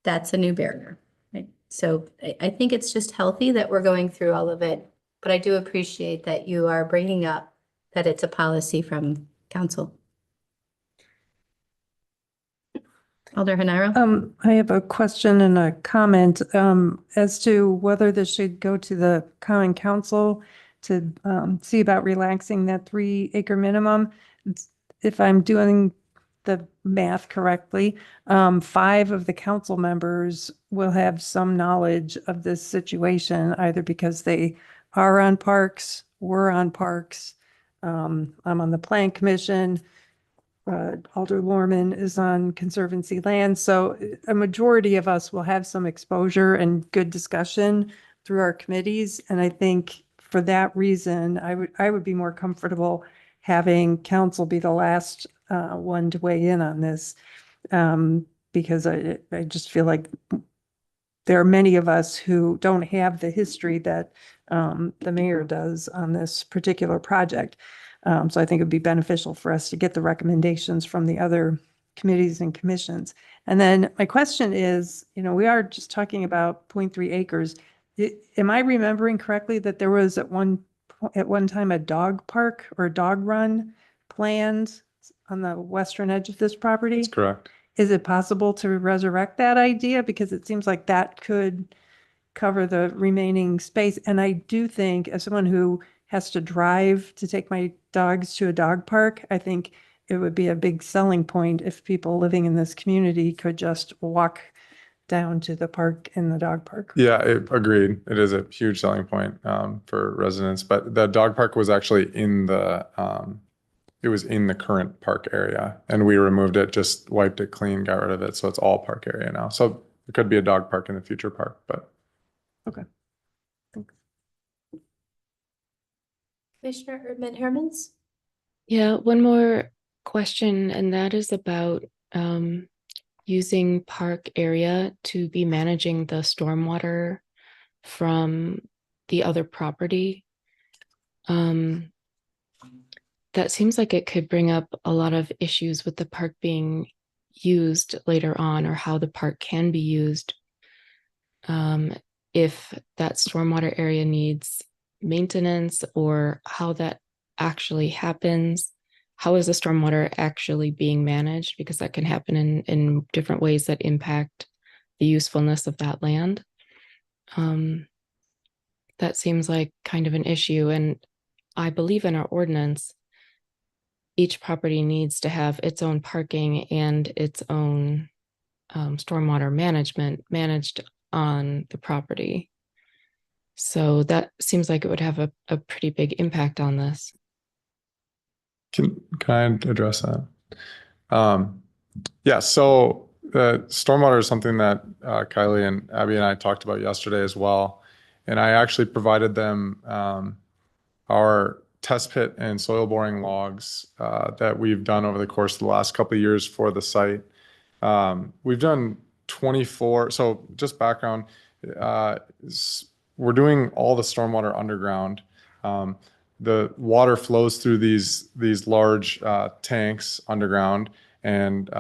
that's a new barrier, right? So I think it's just healthy that we're going through all of it, but I do appreciate that you are bringing up that it's a policy from council. Alder Hanaro? I have a question and a comment as to whether this should go to the common council to see about relaxing that 3 acre minimum. If I'm doing the math correctly, 5 of the council members will have some knowledge of this situation, either because they are on parks, were on parks. I'm on the Plan Commission. Alder Lorman is on Conservancy land. So a majority of us will have some exposure and good discussion through our committees. And I think for that reason, I would be more comfortable having council be the last one to weigh in on this. Because I just feel like there are many of us who don't have the history that the mayor does on this particular project. So I think it'd be beneficial for us to get the recommendations from the other committees and commissions. And then my question is, we are just talking about 0.3 acres. Am I remembering correctly that there was at one time a dog park or dog run planned on the western edge of this property? That's correct. Is it possible to resurrect that idea? Because it seems like that could cover the remaining space. And I do think, as someone who has to drive to take my dogs to a dog park, I think it would be a big selling point if people living in this community could just walk down to the park and the dog park. Yeah, agreed. It is a huge selling point for residents, but the dog park was actually it was in the current park area, and we removed it, just wiped it clean, got rid of it. So it's all park area now. So it could be a dog park in the future park, but. Okay. Thanks. Commissioner Erdman Hermans? Yeah, one more question, and that is about using park area to be managing the stormwater from the other property. That seems like it could bring up a lot of issues with the park being used later on, or how the park can be used. If that stormwater area needs maintenance, or how that actually happens. How is the stormwater actually being managed? Because that can happen in different ways that impact the usefulness of that land. That seems like kind of an issue. And I believe in our ordinance, each property needs to have its own parking and its own stormwater management managed on the property. So that seems like it would have a pretty big impact on this. Can I address that? Yeah, so stormwater is something that Kylie and Abby and I talked about yesterday as well. And I actually provided them our test pit and soil boring logs that we've done over the course of the last couple of years for the site. We've done 24, so just background, we're doing all the stormwater underground. The water flows through these large tanks underground and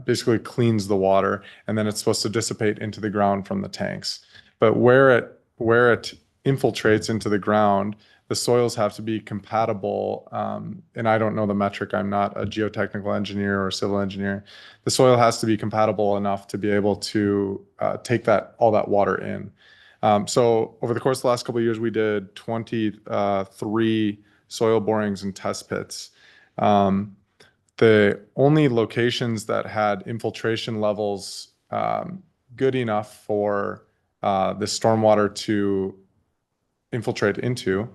basically cleans the water, and then it's supposed to dissipate into the ground from the tanks. But where it infiltrates into the ground, the soils have to be compatible. And I don't know the metric. I'm not a geotechnical engineer or civil engineer. The soil has to be compatible enough to be able to take all that water in. So over the course of the last couple of years, we did 23 soil borings and test pits. The only locations that had infiltration levels good enough for the stormwater to infiltrate into,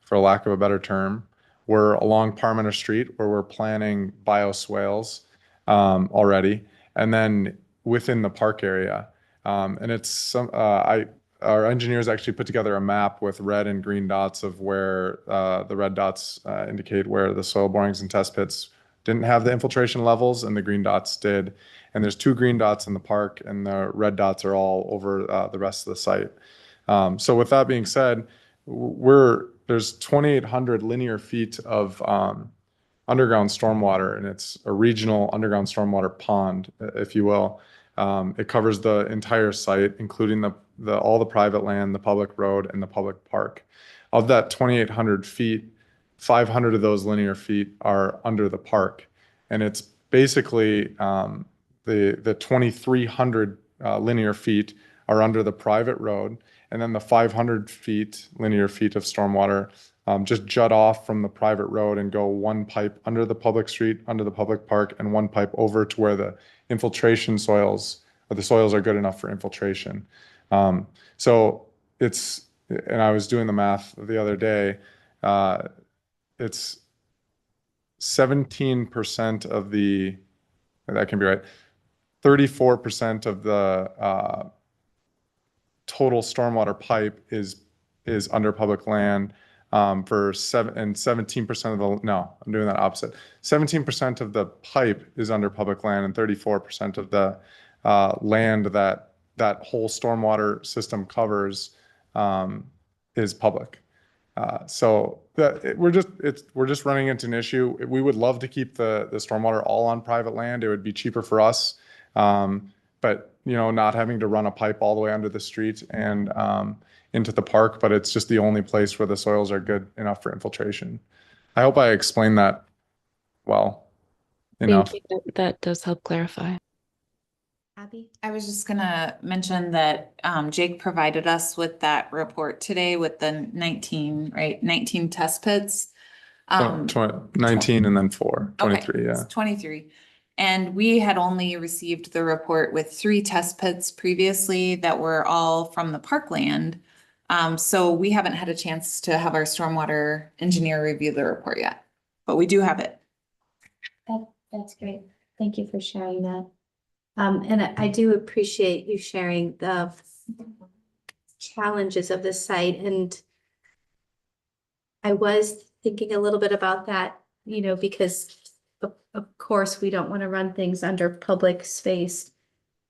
for lack of a better term, were along Parmenter Street, where we're planning bioswales already, and then within the park area. And it's our engineers actually put together a map with red and green dots of where the red dots indicate where the soil borings and test pits didn't have the infiltration levels, and the green dots did. And there's 2 green dots in the park, and the red dots are all over the rest of the site. So with that being said, there's 2,800 linear feet of underground stormwater, and it's a regional underground stormwater pond, if you will. It covers the entire site, including all the private land, the public road, and the public park. Of that 2,800 feet, 500 of those linear feet are under the park, and it's basically the 2,300 linear feet are under the private road, and then the 500 linear feet of stormwater just jut off from the private road and go one pipe under the public street, under the public park, and one pipe over to where the infiltration soils, or the soils are good enough for infiltration. So and I was doing the math the other day, it's 17% of the, that can be right, 34% of the total stormwater pipe is under public land, for 17% of the, no, I'm doing that opposite. 17% of the pipe is under public land, and 34% of the land that whole stormwater system covers is public. So we're just running into an issue. We would love to keep the stormwater all on private land. It would be cheaper for us. But not having to run a pipe all the way under the street and into the park, but it's just the only place where the soils are good enough for infiltration. I hope I explained that well enough. Thank you. That does help clarify. Abby? I was just gonna mention that Jake provided us with that report today with the 19 test pits. 19 and then 4, 23, Okay, yeah. it's 23. And we had only received the report with 3 test pits previously that were all from the parkland. So we haven't had a chance to have our stormwater engineer review the report yet, but we do have it. That's great. Thank you for sharing that. And I do appreciate you sharing the challenges of the site. And I was thinking a little bit about that, because of course we don't want to run things under public space.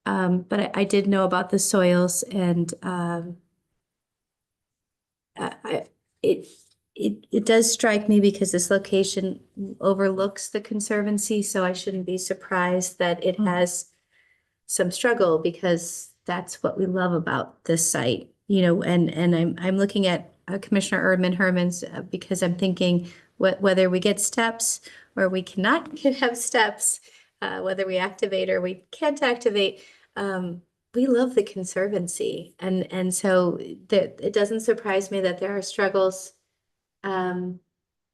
But I did know about the soils, and it does strike me because this location overlooks the conservancy, so I shouldn't be surprised that it has some struggle, because that's what we love about this site, and I'm looking at Commissioner Herman's because I'm thinking whether we get steps or we cannot have steps, whether we activate or we can't activate, we love the conservancy, and so it doesn't surprise me that there are struggles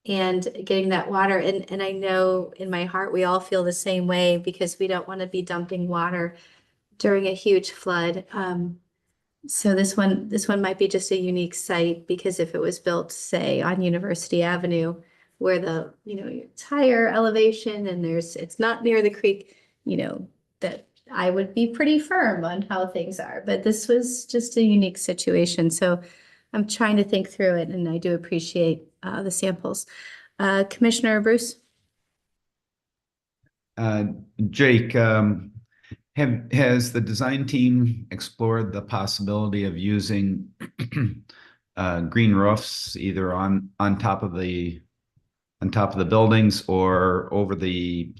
and getting that water. And I know in my heart we all feel the same way, because we don't want to be dumping water during a huge flood. So this one might be just a unique site, because if it was built, say, on University Avenue, where it's higher elevation and it's not near the creek, that I would be pretty firm on how things are. But this was just a unique situation. So I'm trying to think through it, and I do appreciate the samples. Commissioner Bruce? Jake, has the design team explored the possibility of using green roofs either on top of the buildings or over the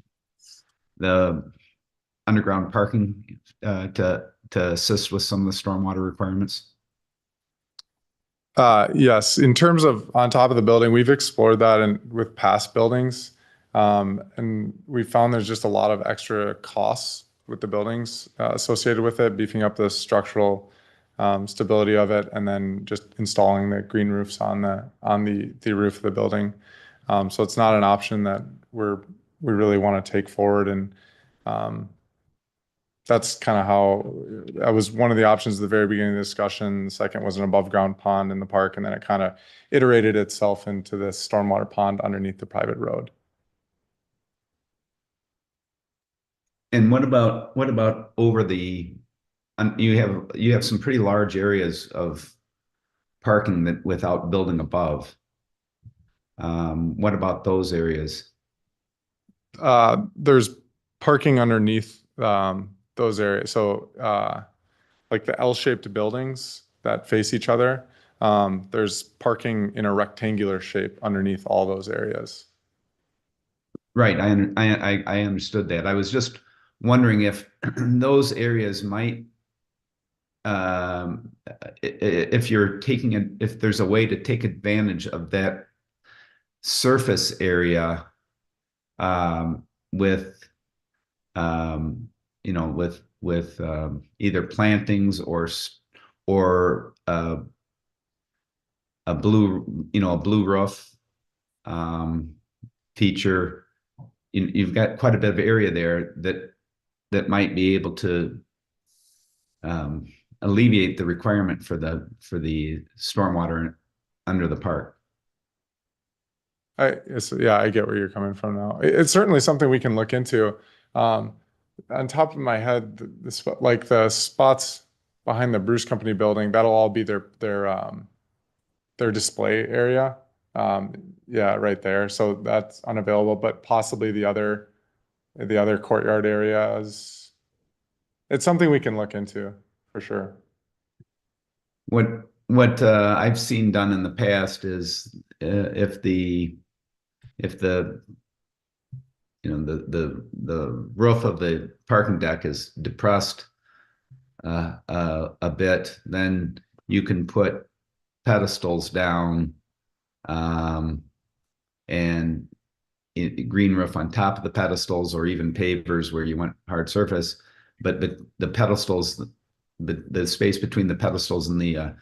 underground parking to assist with some of the stormwater requirements? Yes, in terms of on top of the building, we've explored that with past buildings. And we found there's just a lot of extra costs with the buildings associated with it, beefing up the structural stability of it, and then just installing the green roofs on the roof of the building. So it's not an option that we really want to take forward. And that's kind of how that was one of the options at the very beginning of the discussion. The second was an above ground pond in the park, and then it kind of iterated itself into this stormwater pond underneath the private road. And what about over you have some pretty large areas of parking that without building above. What about those areas? There's parking underneath those areas. So like the L-shaped buildings that face each other, there's parking in a rectangular shape underneath all those areas. Right, I understood that. I was just wondering if those areas might, if there's a way to take advantage of that surface area with either plantings or a blue roof feature. You've got quite a bit of area there that might be able to alleviate the requirement for the stormwater under the park. Yeah, I get where you're coming from now. It's certainly something we can look into. On top of my head, like the spots behind the Bruce Company building, that'll all be their display area. Yeah, right there. So that's unavailable, but possibly the other courtyard areas. It's something we can look into for sure. What I've seen done in the past is if the the roof of the parking deck is depressed a bit, then you can put pedestals down and green roof on top of the pedestals, or even pavers where you want hard surface. But the pedestals, the space between the pedestals and the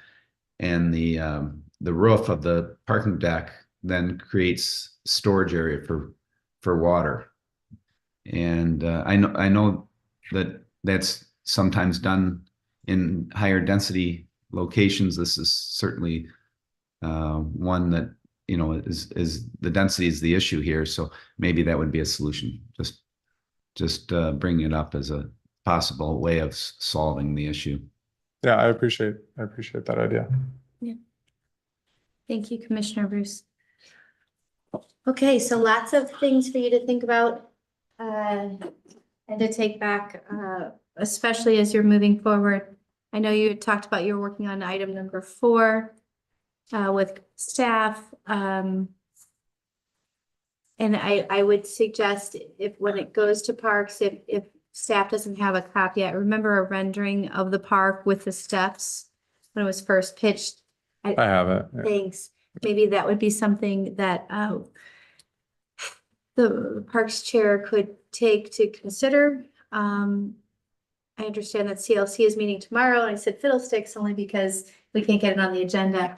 roof of the parking deck then creates storage area for water. And I know that that's sometimes done in higher density locations. This is certainly one that, is the density is the issue here. So maybe that would be a solution. Just bringing it up as a possible way of solving the issue. Yeah, I appreciate that idea. Yeah. Thank you, Commissioner Bruce. Okay, so lots of things for you to think about and to take back, especially as you're moving forward. I know you had talked about you're working on item number 4 with staff. And I would suggest when it goes to parks, if staff doesn't have a copy yet, remember a rendering of the park with the steps when it was first pitched. I have it. Yeah. Thanks. Maybe that would be something that the parks chair could take to consider. I understand that CLC is meeting tomorrow, and I said fiddlesticks only because we can't get it on the agenda.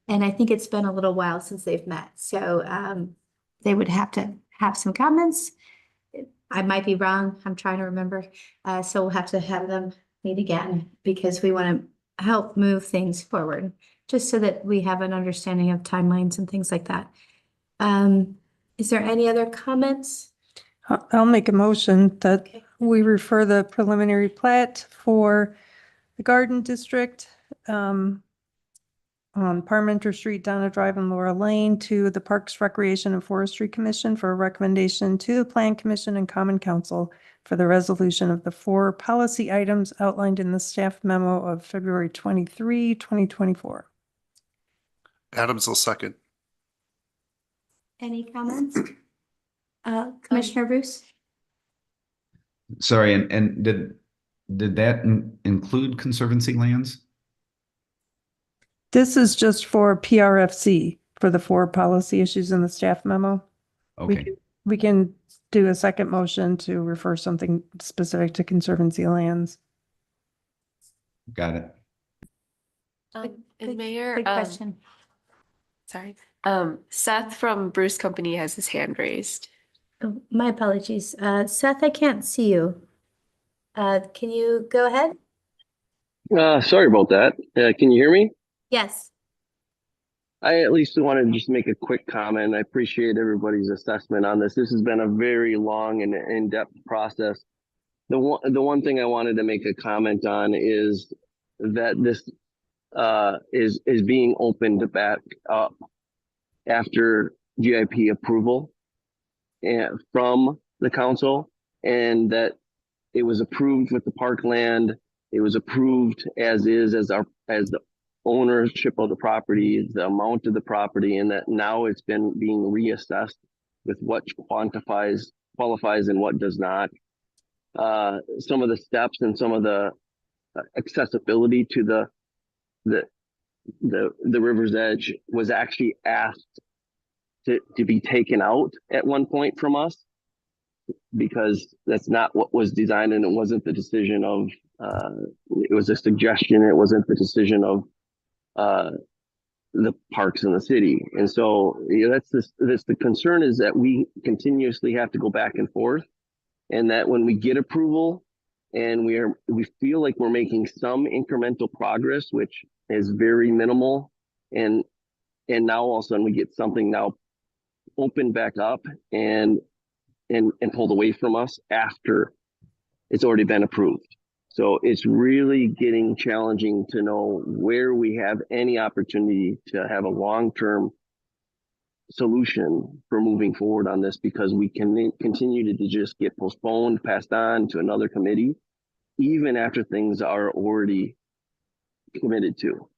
And I think it's been a little while since they've met. So they would have to have some comments. I might be wrong. I'm trying to remember. So we'll have to have them meet again because we want to help move things forward, just so that we have an understanding of timelines and things like that. Is there any other comments? I'll make a motion that Okay. we refer the preliminary plat for the Garden District on Parmenter Street, Donna Drive, and Laura Lane to the Parks, Recreation, and Forestry Commission for a recommendation to the Plan Commission and Common Council for the resolution of the 4 policy items outlined in the staff memo of February 23, 2024. Adams will second. Any comments? Commissioner Bruce? Sorry, and did that include conservancy lands? This is just for PRFC for the 4 policy issues in the staff memo. Okay, We can do a second motion to refer something specific to conservancy lands. got it. Good- And Mayor, Good question. sorry, Seth from Bruce Company has his hand raised. Oh, my apologies. Seth, I can't see you. Can you go ahead? Sorry about that. Can you hear me? Yes. I at least wanted to just make a quick comment. I appreciate everybody's assessment on this. This has been a very long and in-depth process. The one thing I wanted to make a comment on is that this is being opened back up after GIP approval and from the council, and that it was approved with the parkland. It was approved as is, as the ownership of the property, the amount of the property, and that now it's been being reassessed with what qualifies and what does not. Some of the steps and some of the accessibility to the river's edge was actually asked to be taken out at one point from us, because that's not what was designed, and it wasn't the decision of it was a suggestion. It wasn't the decision of the parks in the city. And so that's the concern, is that we continuously have to go back and forth, and that when we get approval and we feel like we're making some incremental progress, which is very minimal, and now all of a sudden we get something now opened back up and pulled away from us after it's already been approved. So it's really getting challenging to know where we have any opportunity to have a long-term solution for moving forward on this, because we can continue to just get postponed, passed on to another committee, even after things are already committed to.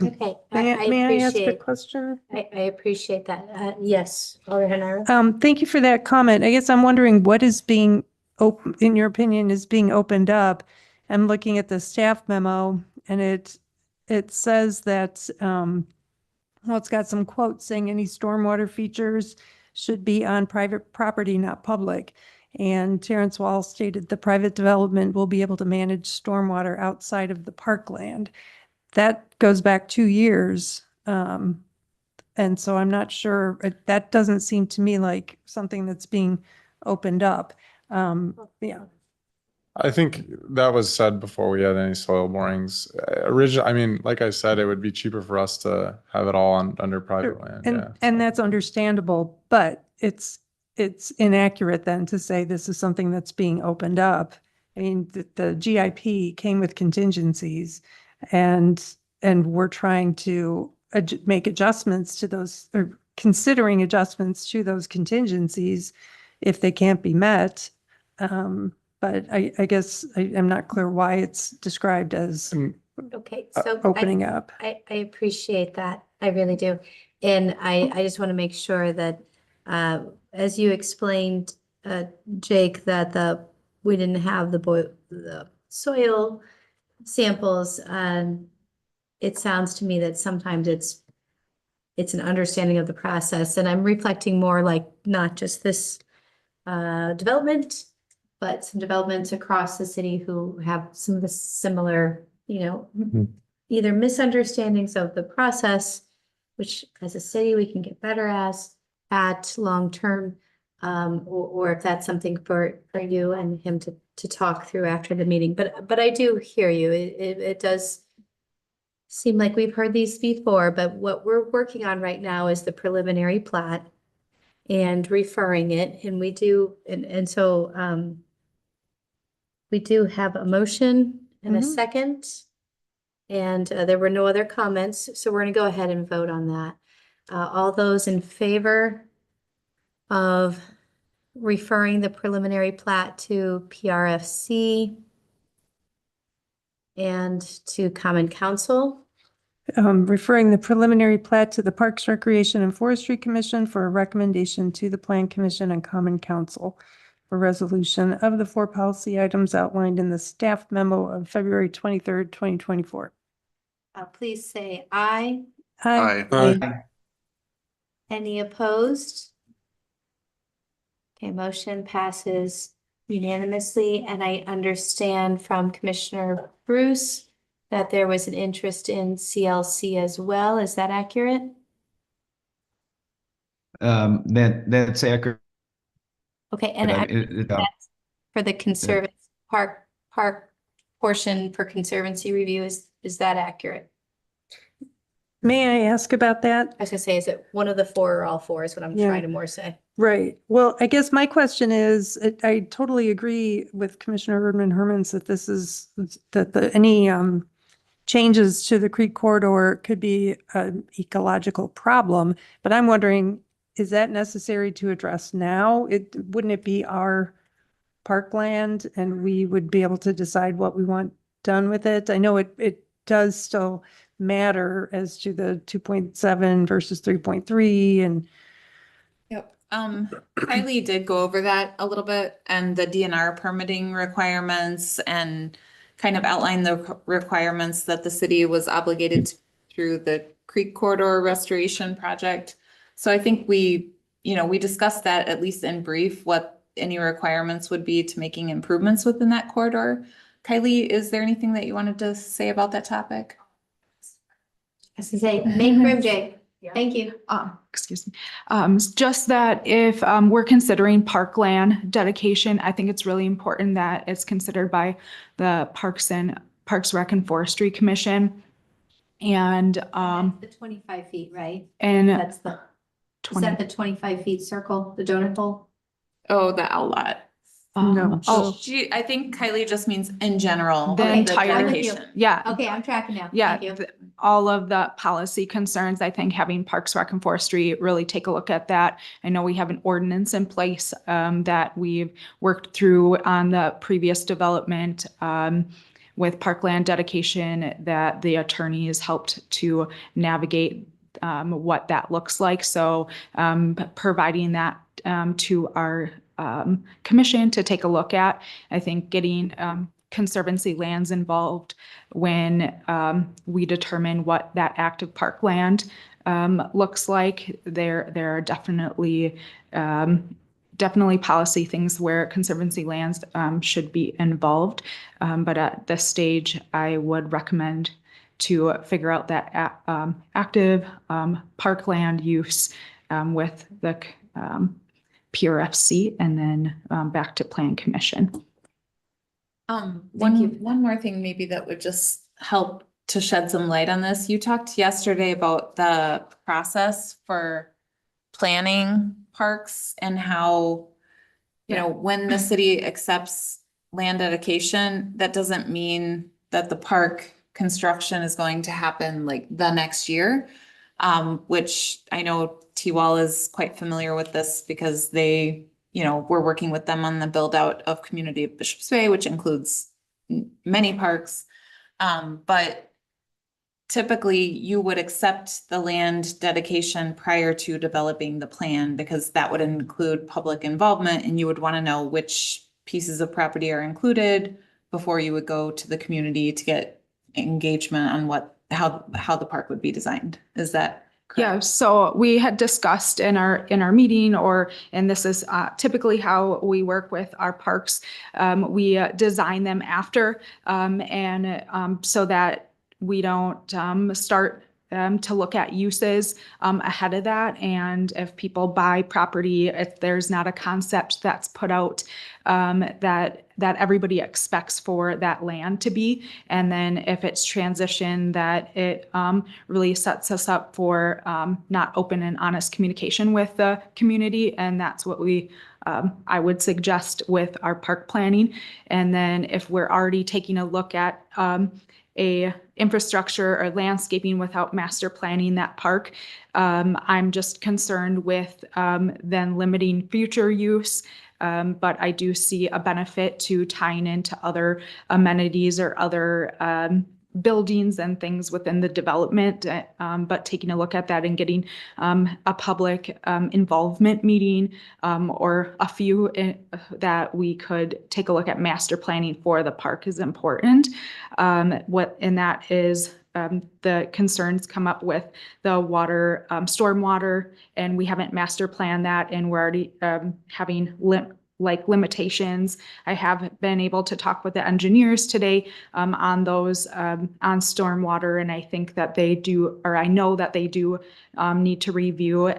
Okay, May I ask a appreciate, question? I appreciate that. Yes, Alderman Henry. Thank you for that comment. I guess I'm wondering what is being open, in your opinion, is being opened up. I'm looking at the staff memo and it says that, well, it's got some quotes saying any stormwater features should be on private property, not public. And Terrence Wall stated the private development will be able to manage stormwater outside of the parkland. That goes back 2 years. And so I'm not sure, that doesn't seem to me like something that's being opened up. Yeah. I think that was said before we had any soil borings. I mean, like I said, it would be cheaper for us to have it all under private land. And, Yeah. and that's understandable, but it's inaccurate then to say this is something that's being opened up. I mean, the GIP came with contingencies and we're trying to make adjustments to those, or considering adjustments to those contingencies if they can't be met. But I guess I'm not clear why it's described as Okay, so opening up. I appreciate that. I really do. And I just want to make sure that, as you explained, Jake, that we didn't have the soil samples. It sounds to me that sometimes it's an understanding of the process, and I'm reflecting more like not just this development, but some developments across the city who have some of the similar, either misunderstandings of the process, which as a city we can get better at long term, or if that's something for you and him to talk through after the meeting. But I do hear you. It does seem like we've heard these before, but what we're working on right now is the preliminary plat and referring it, and we do, and so we do have a motion and a second, and there were no other comments, so we're gonna go ahead and vote on that. All those in favor of referring the preliminary plat to PRFC and to Common Council? Referring the preliminary plat to the Parks, Recreation, and Forestry Commission for a recommendation to the Plan Commission and Common Council for resolution of the 4 policy items outlined in the staff memo of February 23rd, 2024. Please say aye. Aye. Aye. Any opposed? Okay, motion passes unanimously, and I understand from Commissioner Bruce that there was an interest in CLC as well. Is that accurate? That's accurate. Okay, and that's for the conservancy park portion for conservancy review, is that accurate? May I ask about that? I was gonna say, is it one of the 4 or all 4 is what I'm Yeah. trying to more say. Right. Well, I guess my question is, I totally agree with Commissioner Erdman Hermans that this is, that any changes to the creek corridor could be an ecological problem, but I'm wondering, is that necessary to address now? Wouldn't it be our parkland and we would be able to decide what we want done with it? I know it does still matter as to the 2.7 versus 3.3 and. Yep. Kylie did go over that a little bit, and the DNR permitting requirements, and kind of outline the requirements that the city was obligated to through the Creek Corridor Restoration Project. So I think we discussed that at least in brief, what any requirements would be to making improvements within that corridor. Kylie, is there anything that you wanted to say about that topic? I was gonna say, make room, Jake. Thank you. Excuse me. Just that if we're considering parkland dedication, I think it's really important that it's considered by the Parks Rec and Forestry Commission. And The 25 feet, right? and That's the Is that the 25 feet circle, the donut hole? Oh, the outlet. No. Oh, I think Kylie just means in general. The Okay, entire- I'm with you. dedication. yeah. Okay, I'm tracking now. Yeah, Thank you. all of the policy concerns, I think having Parks, Rec and Forestry really take a look at that. I know we have an ordinance in place that we've worked through on the previous development with parkland dedication that the attorneys helped to navigate what that looks like. So providing that to our commission to take a look at. I think getting Conservancy lands involved when we determine what that active parkland looks like. There are definitely policy things where Conservancy lands should be involved. But at this stage, I would recommend to figure out that active parkland use with the PRFC and then back to Plan Commission. One more thing maybe that would just help to shed some light on this. You talked yesterday about the process for planning parks and how, you know, when the city accepts land dedication, that doesn't mean that the park construction is going to happen like the next year. Which I know T-Wall is quite familiar with this because they, you know, we're working with them on the build out of Community of Bishop's Bay, which includes many parks. But typically you would accept the land dedication prior to developing the plan because that would include public involvement and you would want to know which pieces of property are included before you would go to the community to get engagement on how the park would be designed. Is that correct? Yeah, so we had discussed in our meeting, and this is typically how we work with our parks. We design them after, and so that we don't start to look at uses ahead of that. And if people buy property, if there's not a concept that's put out that everybody expects for that land to be, and then if it's transition, that it really sets us up for not open and honest communication with the community. And that's what I would suggest with our park planning. And then if we're already taking a look at a infrastructure or landscaping without master planning that park, I'm just concerned with then limiting future use. But I do see a benefit to tying into other amenities or other buildings and things within the development, but taking a look at that and getting a public involvement meeting or a few that we could take a look at master planning for the park is important. And that is the concerns come up with the water, stormwater, and we haven't master planned that, and we're already having limitations. I have been able to talk with the engineers today on those on stormwater, and I think that they do, or I know that they do need to review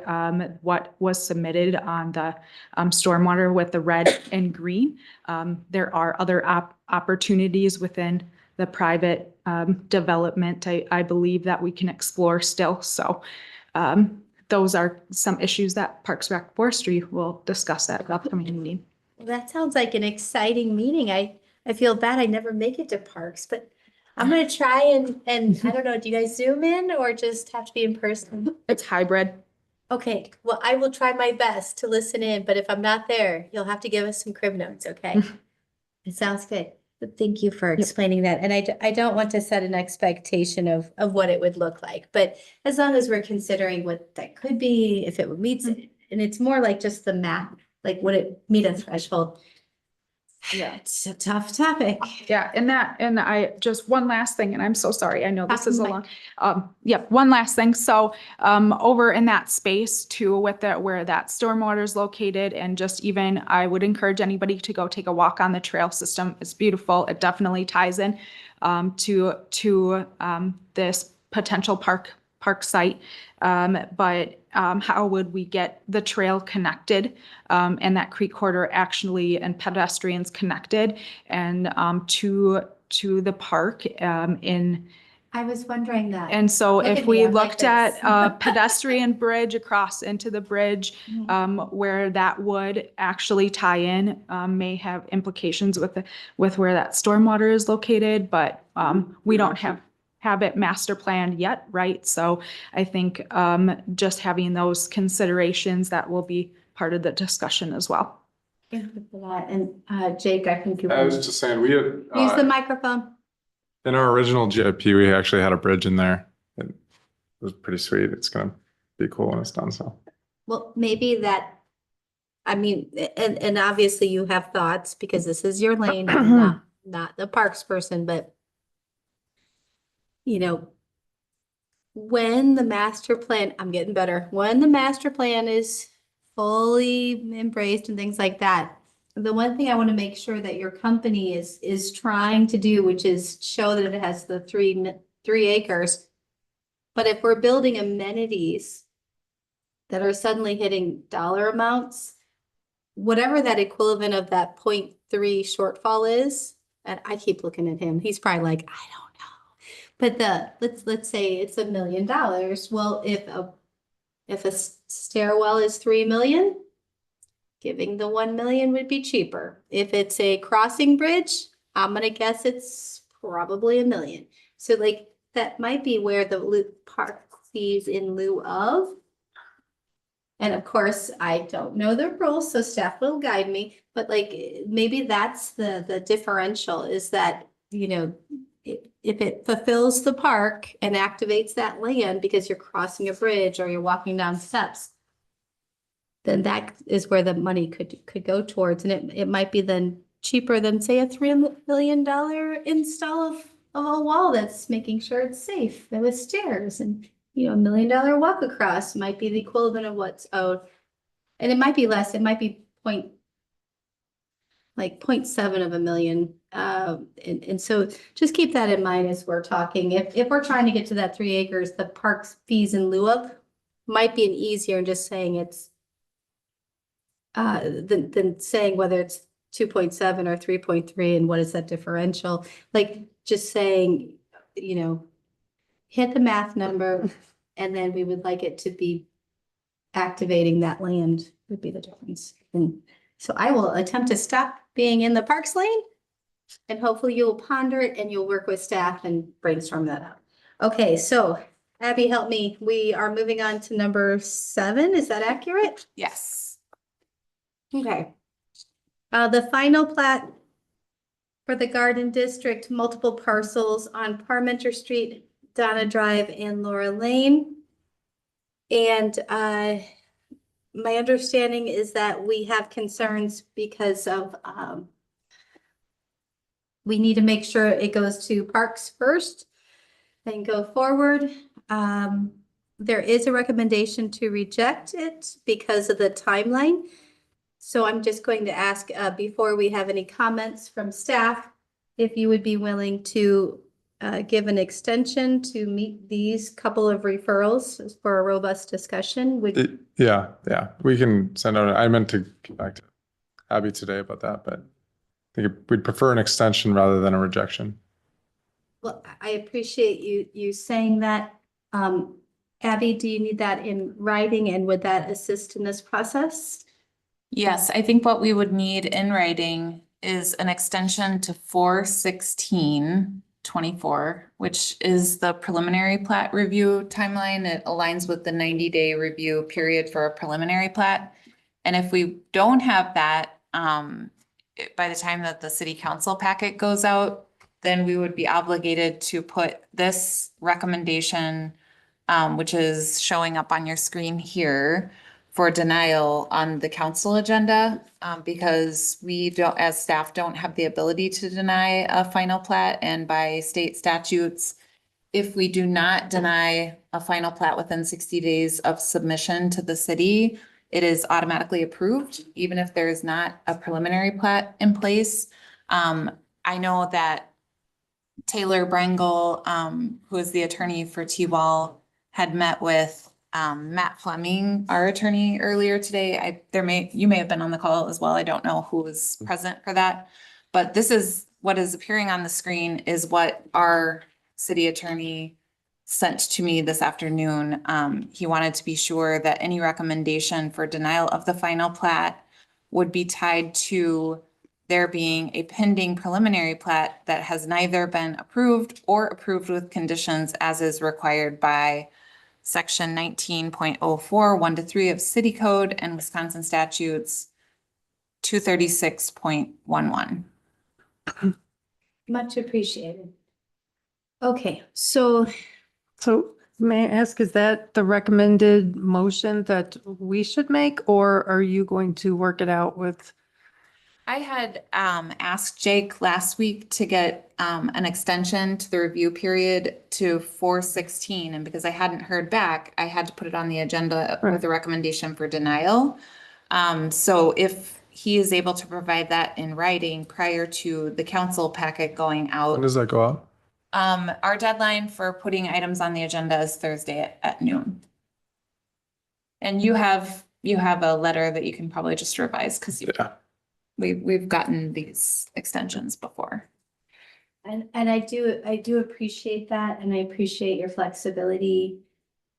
what was submitted on the stormwater with the red and green. There are other opportunities within the private development, I believe, that we can explore still. So those are some issues that Parks Rec Forestry will discuss at the upcoming meeting. Well, that sounds like an exciting meeting. I feel bad I never make it to parks, but I'm gonna try and I don't know, do you guys Zoom in or just have to be in person? It's hybrid. Okay, well, I will try my best to listen in, but if I'm not there, you'll have to give us some crib notes, okay? It sounds good. But thank you for explaining that. And I don't want to set an expectation of what it would look like, but as long as we're considering what that could be, if it would meet, and it's more like just the map, like would it meet a threshold? Yeah. It's a tough topic. Yeah, and I just one last thing, and I'm so sorry. I know this is a Mic. long, one last thing. So, over in that space too, with where that stormwater is located, and just even, I would encourage anybody to go take a walk on the trail system. It's beautiful. It definitely ties in, to this potential park site. But how would we get the trail connected and that creek corridor actually and pedestrians connected and to the park in I was wondering that. And so Look if at we me, I'm like looked at this. a pedestrian bridge across into the bridge, Mhm. where that would actually tie in, may have implications with where that stormwater is located, but we don't have it master planned yet, right? So I think just having those considerations, that will be part of the discussion as well. Thank you for that. And Jake, I think you I was want just saying, we had, to use the microphone. in our original GIP, we actually had a bridge in there. It was pretty sweet. It's gonna be cool when it's done, so. Well, maybe that, I mean, and obviously you have thoughts because this is your lane, I'm not the parks person, but you know, when the master plan, I'm getting better, when the master plan is fully embraced and things like that, the one thing I want to make sure that your company is trying to do, which is show that it has the 3 acres. But if we're building amenities that are suddenly hitting dollar amounts, whatever that equivalent of that 0.3 shortfall is, and I keep looking at him, he's probably like, I don't know. But let's say it's $1 million. Well, if a stairwell is 3 million, giving the 1 million would be cheaper. If it's a crossing bridge, I'm gonna guess it's probably $1 million. So like that might be where the park fees in lieu of. And of course, I don't know the rules, so staff will guide me, but like maybe that's the differential is that, you know, if it fulfills the park and activates that land because you're crossing a bridge or you're walking down steps, then that is where the money could go towards. And it might be then cheaper than say a $3 million install of a wall that's making sure it's safe and with stairs, and you know, $1 million walk across might be the equivalent of what's owed. And it might be less, it might be 0.7 of a million. And so just keep that in mind as we're talking. If we're trying to get to that 3 acres, the park's fees in lieu of might be an easier than just saying it's than saying whether it's 2.7 or 3.3 and what is that differential. Like just saying, you know, hit the math number and then we would like it to be activating that land would be the difference. And so I will attempt to stop being in the parks lane and hopefully you'll ponder it and you'll work with staff and brainstorm that out. Okay, so Abby, help me. We are moving on to number 7. Is that accurate? Yes. Okay. The final plat for the Garden District, multiple parcels on Parmenter Street, Donna Drive, and Laura Lane. And my understanding is that we have concerns because of we need to make sure it goes to parks first, then go forward. There is a recommendation to reject it because of the timeline. So I'm just going to ask before we have any comments from staff, if you would be willing to give an extension to meet these couple of referrals for a robust discussion. Yeah, we can send out, I meant to get back to Abby today about that, but I think we'd prefer an extension rather than a rejection. Well, I appreciate you saying that. Abby, do you need that in writing and would that assist in this process? Yes, I think what we would need in writing is an extension to 4/16/24, which is the preliminary plat review timeline. It aligns with the 90-day review period for a preliminary plat. And if we don't have that, by the time that the city council packet goes out, then we would be obligated to put this recommendation, which is showing up on your screen here, for denial on the council agenda, because we don't, as staff, don't have the ability to deny a final plat. And by state statutes, if we do not deny a final plat within 60 days of submission to the city, it is automatically approved, even if there is not a preliminary plat in place. I know that Taylor Brengel, who is the attorney for T-Wall, had met with Matt Fleming, our attorney, earlier today. You may have been on the call as well. I don't know who was present for that. But this is what is appearing on the screen is what our city attorney sent to me this afternoon. He wanted to be sure that any recommendation for denial of the final plat would be tied to there being a pending preliminary plat that has neither been approved or approved with conditions as is required by section 19.04, 1 to 3 of city code and Wisconsin statutes 236.11. Much appreciated. Okay, so So may I ask, is that the recommended motion that we should make, or are you going to work it out with? I had asked Jake last week to get an extension to the review period to 4/16, and because I hadn't heard back, I had to put it on the agenda with a recommendation for denial. So if he is able to provide that in writing prior to the council packet going When out, does that go out? our deadline for putting items on the agenda is Thursday at noon. And you have a letter that you can probably just revise because Yeah. we've gotten these extensions before. And I do appreciate that, and I appreciate your flexibility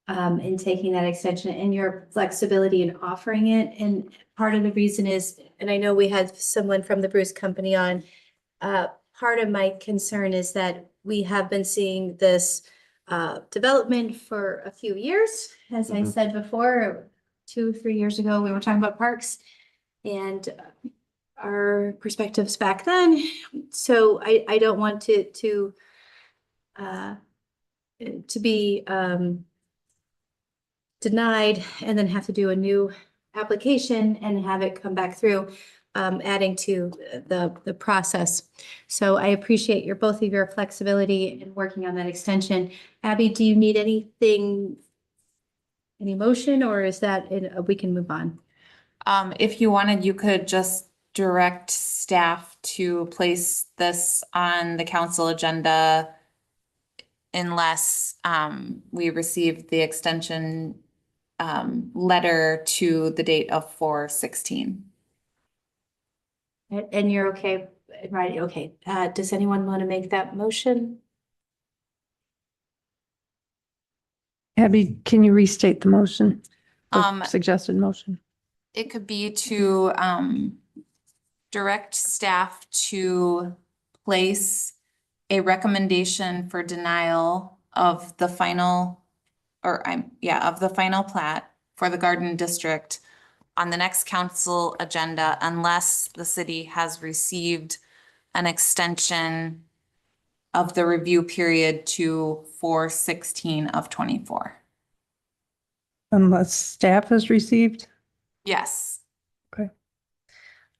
in taking that extension and your flexibility in offering it. And part of the reason is, and I know we had someone from the Bruce Company on, part of my concern is that we have been seeing this development for a few years. As I said before, 2-3 years ago, we were talking about parks and our perspectives back then. So I don't want to be denied and then have to do a new application and have it come back through, adding to the process. So I appreciate both of your flexibility in working on that extension. Abby, do you need anything, any motion, or is that we can move on? If you wanted, you could just direct staff to place this on the council agenda unless we receive the extension letter to the date of 4/16. And you're okay, right? Okay. Does anyone want to make that motion? Abby, can you restate the motion? Um, The suggested motion? It could be to direct staff to place a recommendation for denial of the final, of the final plat for the Garden District on the next council agenda unless the city has received an extension of the review period to 4/16 of 24. Unless staff has received? Yes.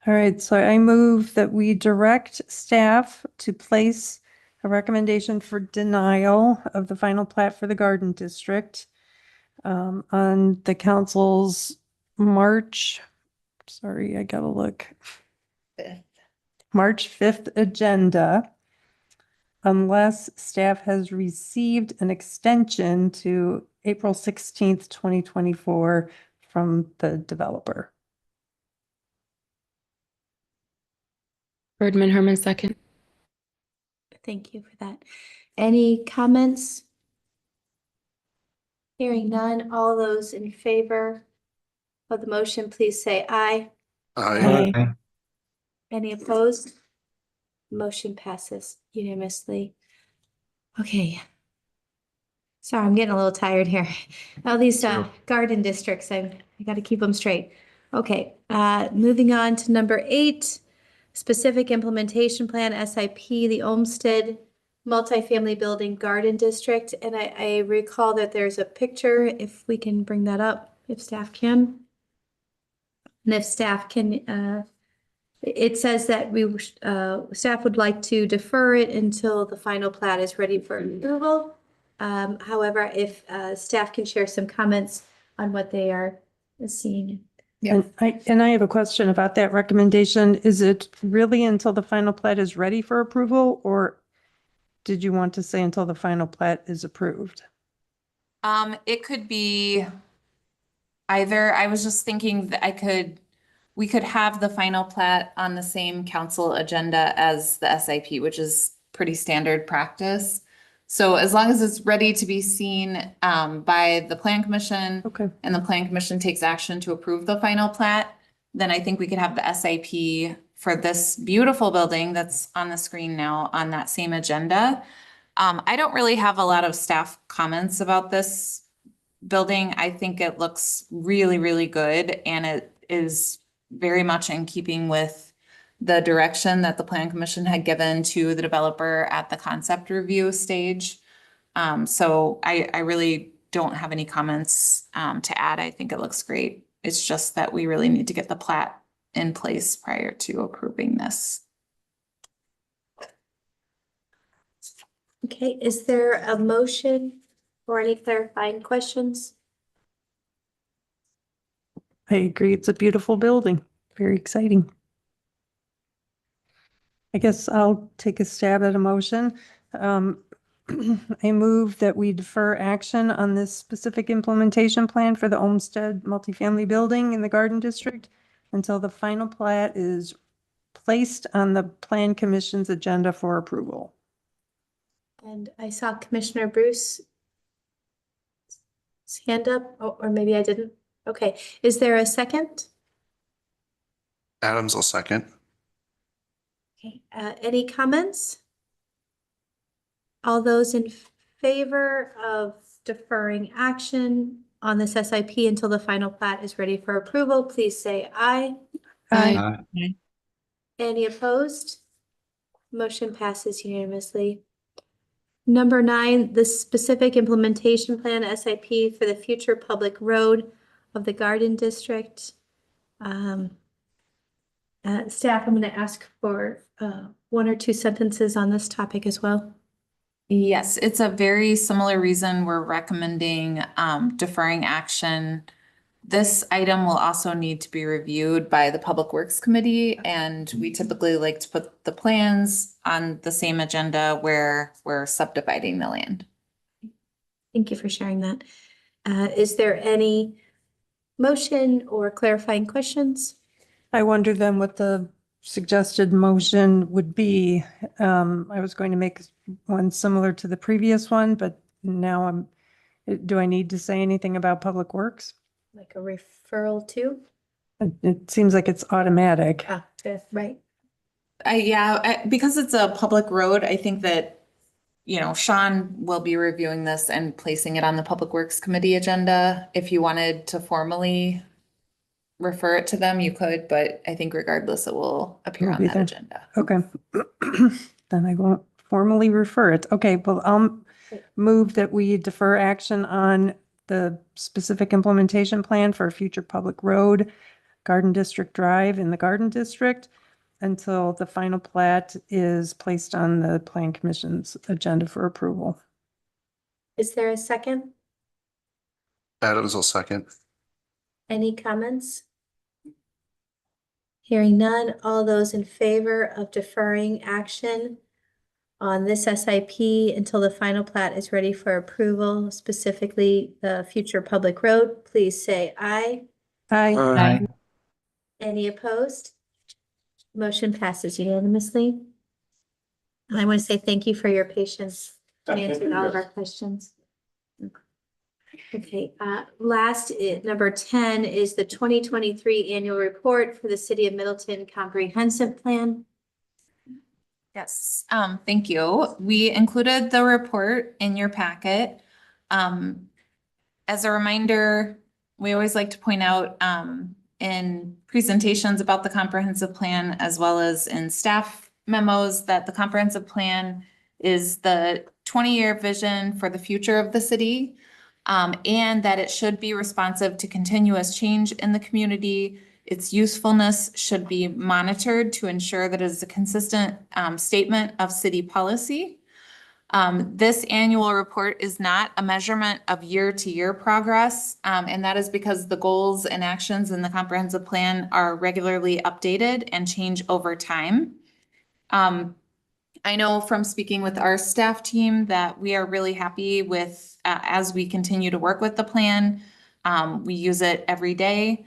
All right, so I move that we direct staff to place a recommendation for denial of the final plat for the Garden District on the council's March 5th agenda, unless staff has received an extension to April 16th, 2024 from the developer. Birdman Herman second. Thank you for that. Any comments? Hearing none, all those in favor of the motion, please say aye. Aye. Any opposed? Motion passes unanimously. Okay. Sorry, I'm getting a little tired here. All these garden districts, I got to keep them straight. Okay, moving on to number 8, specific implementation plan, SIP, the Olmsted Multifamily Building Garden District. And I recall that there's a picture, if we can bring that up, if staff can. And if staff can, it says that staff would like to defer it until the final plat is ready for approval. However, if staff can share some comments on what they are seeing. Yeah. And I have a question about that recommendation. Is it really until the final plat is ready for approval, or did you want to say until the final plat is approved? It could be either. I was just thinking that we could have the final plat on the same council agenda as the SIP, which is pretty standard practice. So as long as it's ready to be seen by the plan commission Okay. and the plan commission takes action to approve the final plat, then I think we could have the SIP for this beautiful building that's on the screen now on that same agenda. I don't really have a lot of staff comments about this building. I think it looks really, really good, and it is very much in keeping with the direction that the plan commission had given to the developer at the concept review stage. So I really don't have any comments to add. I think it looks great. It's just that we really need to get the plat in place prior to approving this. Okay, is there a motion or any clarifying questions? I agree. It's a beautiful building. Very exciting. I guess I'll take a stab at a motion. I move that we defer action on this specific implementation plan for the Olmsted multifamily building in the Garden District until the final plat is placed on the Plan Commission's agenda for approval. And I saw Commissioner Bruce's hand up, or maybe I didn't. Okay, is there a second? Adams will second. Okay, any comments? All those in favor of deferring action on this SIP until the final plat is ready for approval, please say aye. Aye. Any opposed? Motion passes unanimously. Number 9, the specific implementation plan SIP for the future public road of the Garden District. Staff, I'm going to ask for 1 or 2 sentences on this topic as well. Yes, it's a very similar reason we're recommending deferring action. This item will also need to be reviewed by the Public Works Committee, and we typically like to put the plans on the same agenda where we're subdividing the land. Thank you for sharing that. Is there any motion or clarifying questions? I wonder then what the suggested motion would be. I was going to make one similar to the previous one, but now do I need to say anything about Public Works? Like a referral to? It seems like it's automatic. Right. Because it's a public road, I think that, Sean will be reviewing this and placing it on the Public Works Committee agenda. If you wanted to formally refer it to them, you could, but I think regardless, it will appear It'll on be that there. agenda. Okay. Then I won't formally refer it. Okay, well, I'll move that we defer action on the specific implementation plan for a future public road, Garden District Drive in the Garden District, until the final plat is placed on the Plan Commission's agenda for approval. Is there a second? Adams will second. Any comments? Hearing none, all those in favor of deferring action on this SIP until the final plat is ready for approval, specifically the future public road, please say aye. Aye. Any opposed? Motion passes unanimously. And I want to say thank you for your patience in answering all of our questions. Okay, last, number 10 is the 2023 annual report for the City of Middleton Comprehensive Plan. Yes, thank you. We included the report in your packet. As a reminder, we always like to point out in presentations about the comprehensive plan, as well as in staff memos, that the comprehensive plan is the 20-year vision for the future of the city, and that it should be responsive to continuous change in the community. Its usefulness should be monitored to ensure that it is a consistent statement of city policy. This annual report is not a measurement of year-to-year progress, and that is because the goals and actions in the comprehensive plan are regularly updated and change over time. I know from speaking with our staff team that we are really happy with, as we continue to work with the plan. We use it every day.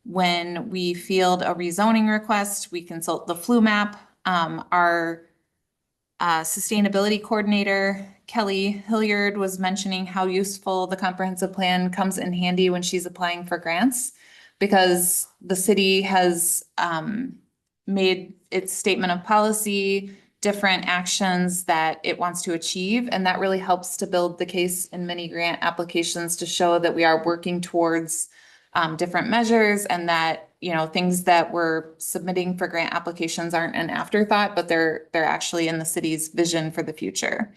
When we field a rezoning request, we consult the flu map. Our sustainability coordinator Kelly Hilliard was mentioning how useful the comprehensive plan comes in handy when she's applying for grants, because the city has made its statement of policy, different actions that it wants to achieve, and that really helps to build the case in many grant applications to show that we are working towards different measures, and that, you know, things that we're submitting for grant applications aren't an afterthought, but they're actually in the city's vision for the future.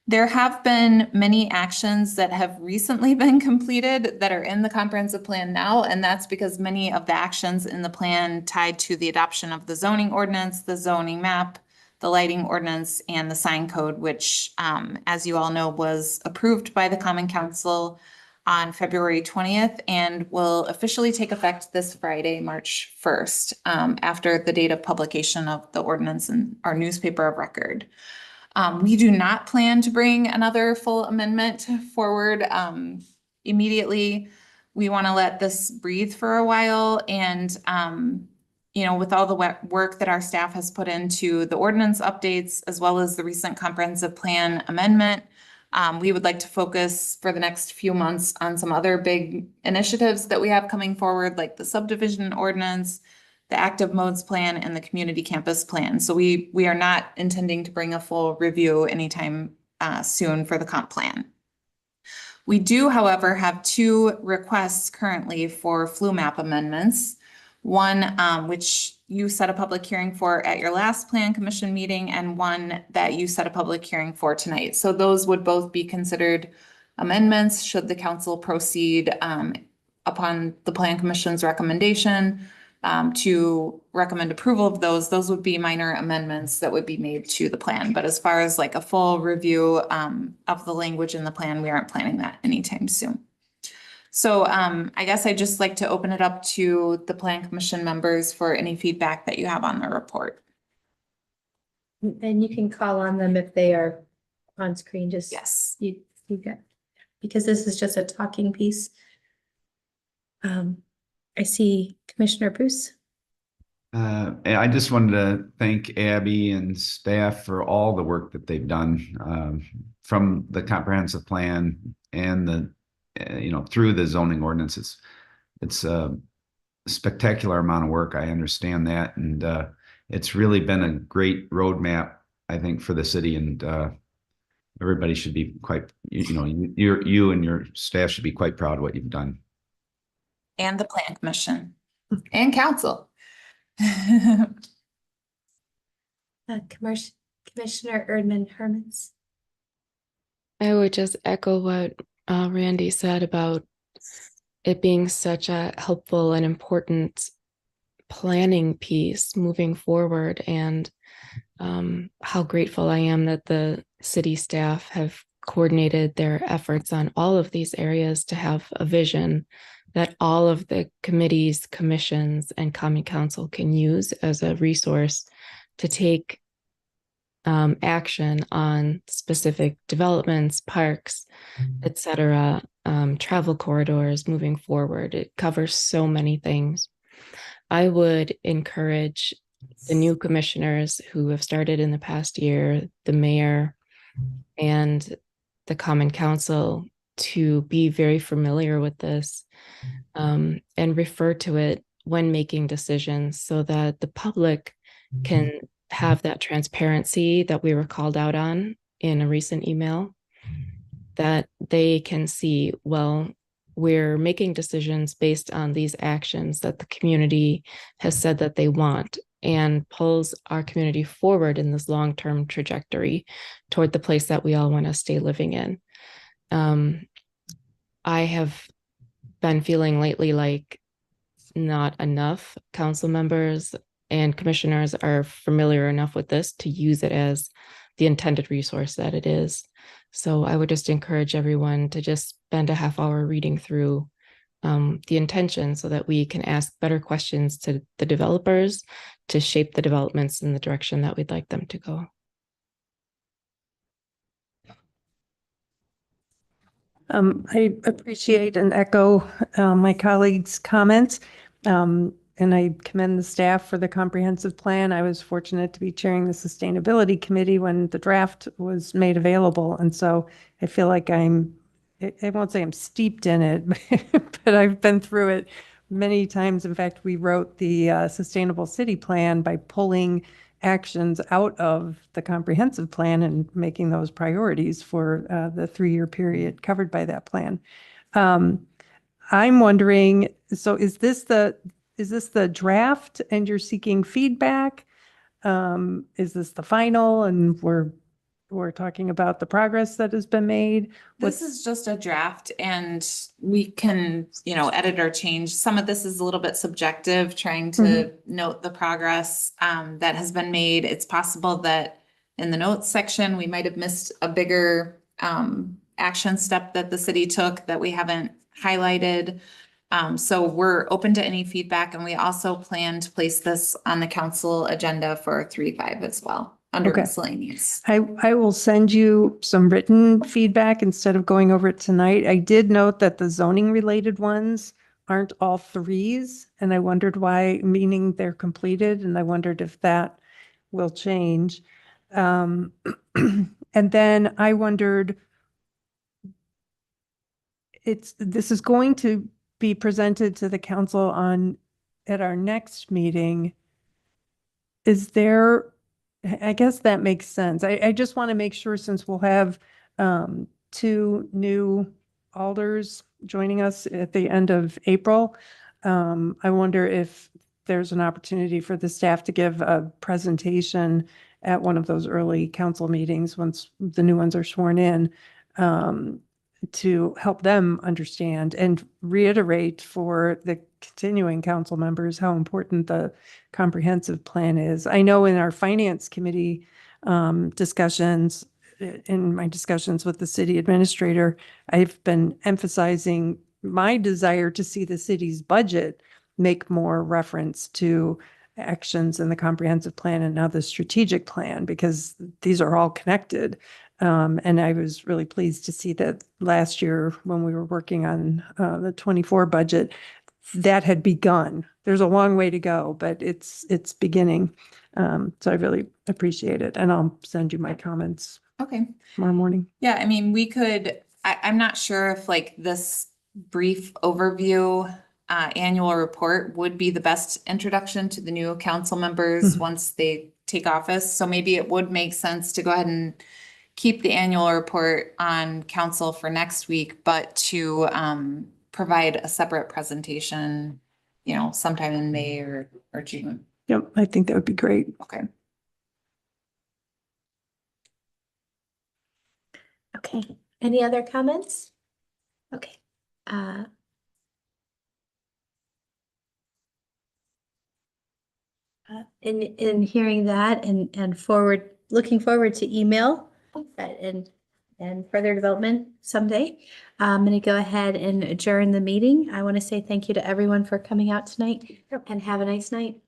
There have been many actions that have recently been completed that are in the comprehensive plan now, and that's because many of the actions in the plan tied to the adoption of the zoning ordinance, the zoning map, the lighting ordinance, and the sign code, which, as you all know, was approved by the Common Council on February 20th and will officially take effect this Friday, March 1st, after the date of publication of the ordinance in our newspaper of record. We do not plan to bring another full amendment forward immediately. We want to let this breathe for a while, and you know, with all the work that our staff has put into the ordinance updates as well as the recent comprehensive plan amendment, we would like to focus for the next few months on some other big initiatives that we have coming forward, like the subdivision ordinance, the active modes plan, and the community campus plan. So we are not intending to bring a full review anytime soon for the comp plan. We do, however, have two requests currently for flu map amendments. One, which you set a public hearing for at your last plan commission meeting, and one that you set a public hearing for tonight. So those would both be considered amendments should the council proceed upon the plan commission's recommendation to recommend approval of those. Those would be minor amendments that would be made to the plan. But as far as like a full review of the language in the plan, we aren't planning that anytime soon. So I guess I'd just like to open it up to the plan commission members for any feedback that you have on the report. And you can call on them if they are on screen, just. Yes. You get, because this is just a talking piece. I see Commissioner Bruce. I just wanted to thank Abby and staff for all the work that they've done from the comprehensive plan and the, you know, through the zoning ordinances. It's a spectacular amount of work. I understand that. And it's really been a great roadmap, I think, for the city. And everybody should be quite, you know, you and your staff should be quite proud of what you've done. And the plan commission and council. Commissioner Erdman Hermans. I would just echo what Randy said about it being such a helpful and important planning piece moving forward, and how grateful I am that the city staff have coordinated their efforts on all of these areas to have a vision that all of the committees, commissions, and common council can use as a resource to take action on specific developments, parks, etc., travel corridors moving forward. It covers so many things. I would encourage the new commissioners who have started in the past year, the mayor and the common council, to be very familiar with this and refer to it when making decisions so that the public can have that transparency that we were called out on in a recent email, that they can see, well, we're making decisions based on these actions that the community has said that they want, and pulls our community forward in this long-term trajectory toward the place that we all want to stay living in. I have been feeling lately like not enough council members and commissioners are familiar enough with this to use it as the intended resource that it is. So I would just encourage everyone to just spend a half hour reading through the intention so that we can ask better questions to the developers to shape the developments in the direction that we'd like them to go. I appreciate and echo my colleagues' comments. and I commend the staff for the comprehensive plan. I was fortunate to be chairing the sustainability committee when the draft was made available. And so I feel like I won't say I'm steeped in it, but I've been through it many times. In fact, we wrote the sustainable city plan by pulling actions out of the comprehensive plan and making those priorities for the 3-year period covered by that plan. I'm wondering, so is this the draft and you're seeking feedback? Is this the final and we're talking about the progress that has been made? This is just a draft and we can, edit or change. Some of this is a little bit subjective, trying to note the progress that has been made. It's possible that in the notes section, we might have missed a bigger action step that the city took that we haven't highlighted. So we're open to any feedback, and we also plan to place this on the council agenda for 3-5 as well, under Okay. miscellaneous. I will send you some written feedback instead of going over it tonight. I did note that the zoning related ones aren't all 3s, and I wondered why, meaning they're completed, and I wondered if that will change. And then I wondered, this is going to be presented to the council at our next meeting. Is there, I guess that makes sense. I just want to make sure, since we'll have 2 new alders joining us at the end of April. I wonder if there's an opportunity for the staff to give a presentation at one of those early council meetings once the new ones are sworn in, to help them understand and reiterate for the continuing council members how important the comprehensive plan is. I know in our finance committee discussions, in my discussions with the city administrator, I've been emphasizing my desire to see the city's budget make more reference to actions in the comprehensive plan and now the strategic plan, because these are all connected. And I was really pleased to see that last year when we were working on the 24 budget, that had begun. There's a long way to go, but it's beginning. So I really appreciate it. And I'll send you my comments Okay. tomorrow morning. Yeah, I mean, I'm not sure if this brief overview annual report would be the best introduction to the new council members once they take office. So maybe it would make sense to go ahead and keep the annual report on council for next week, but to provide a separate presentation, sometime in May or June. Yep, I think that would be great. Okay. Okay, any other comments? Okay. In hearing that and looking forward to email and further development someday. I'm going to go ahead and adjourn the meeting. I want to say thank you to everyone for coming out tonight and have a nice night.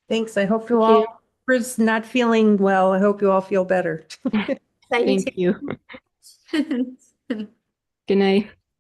Thanks. I hope you all, who's not feeling well, I hope you all feel better. Thank you. Good night.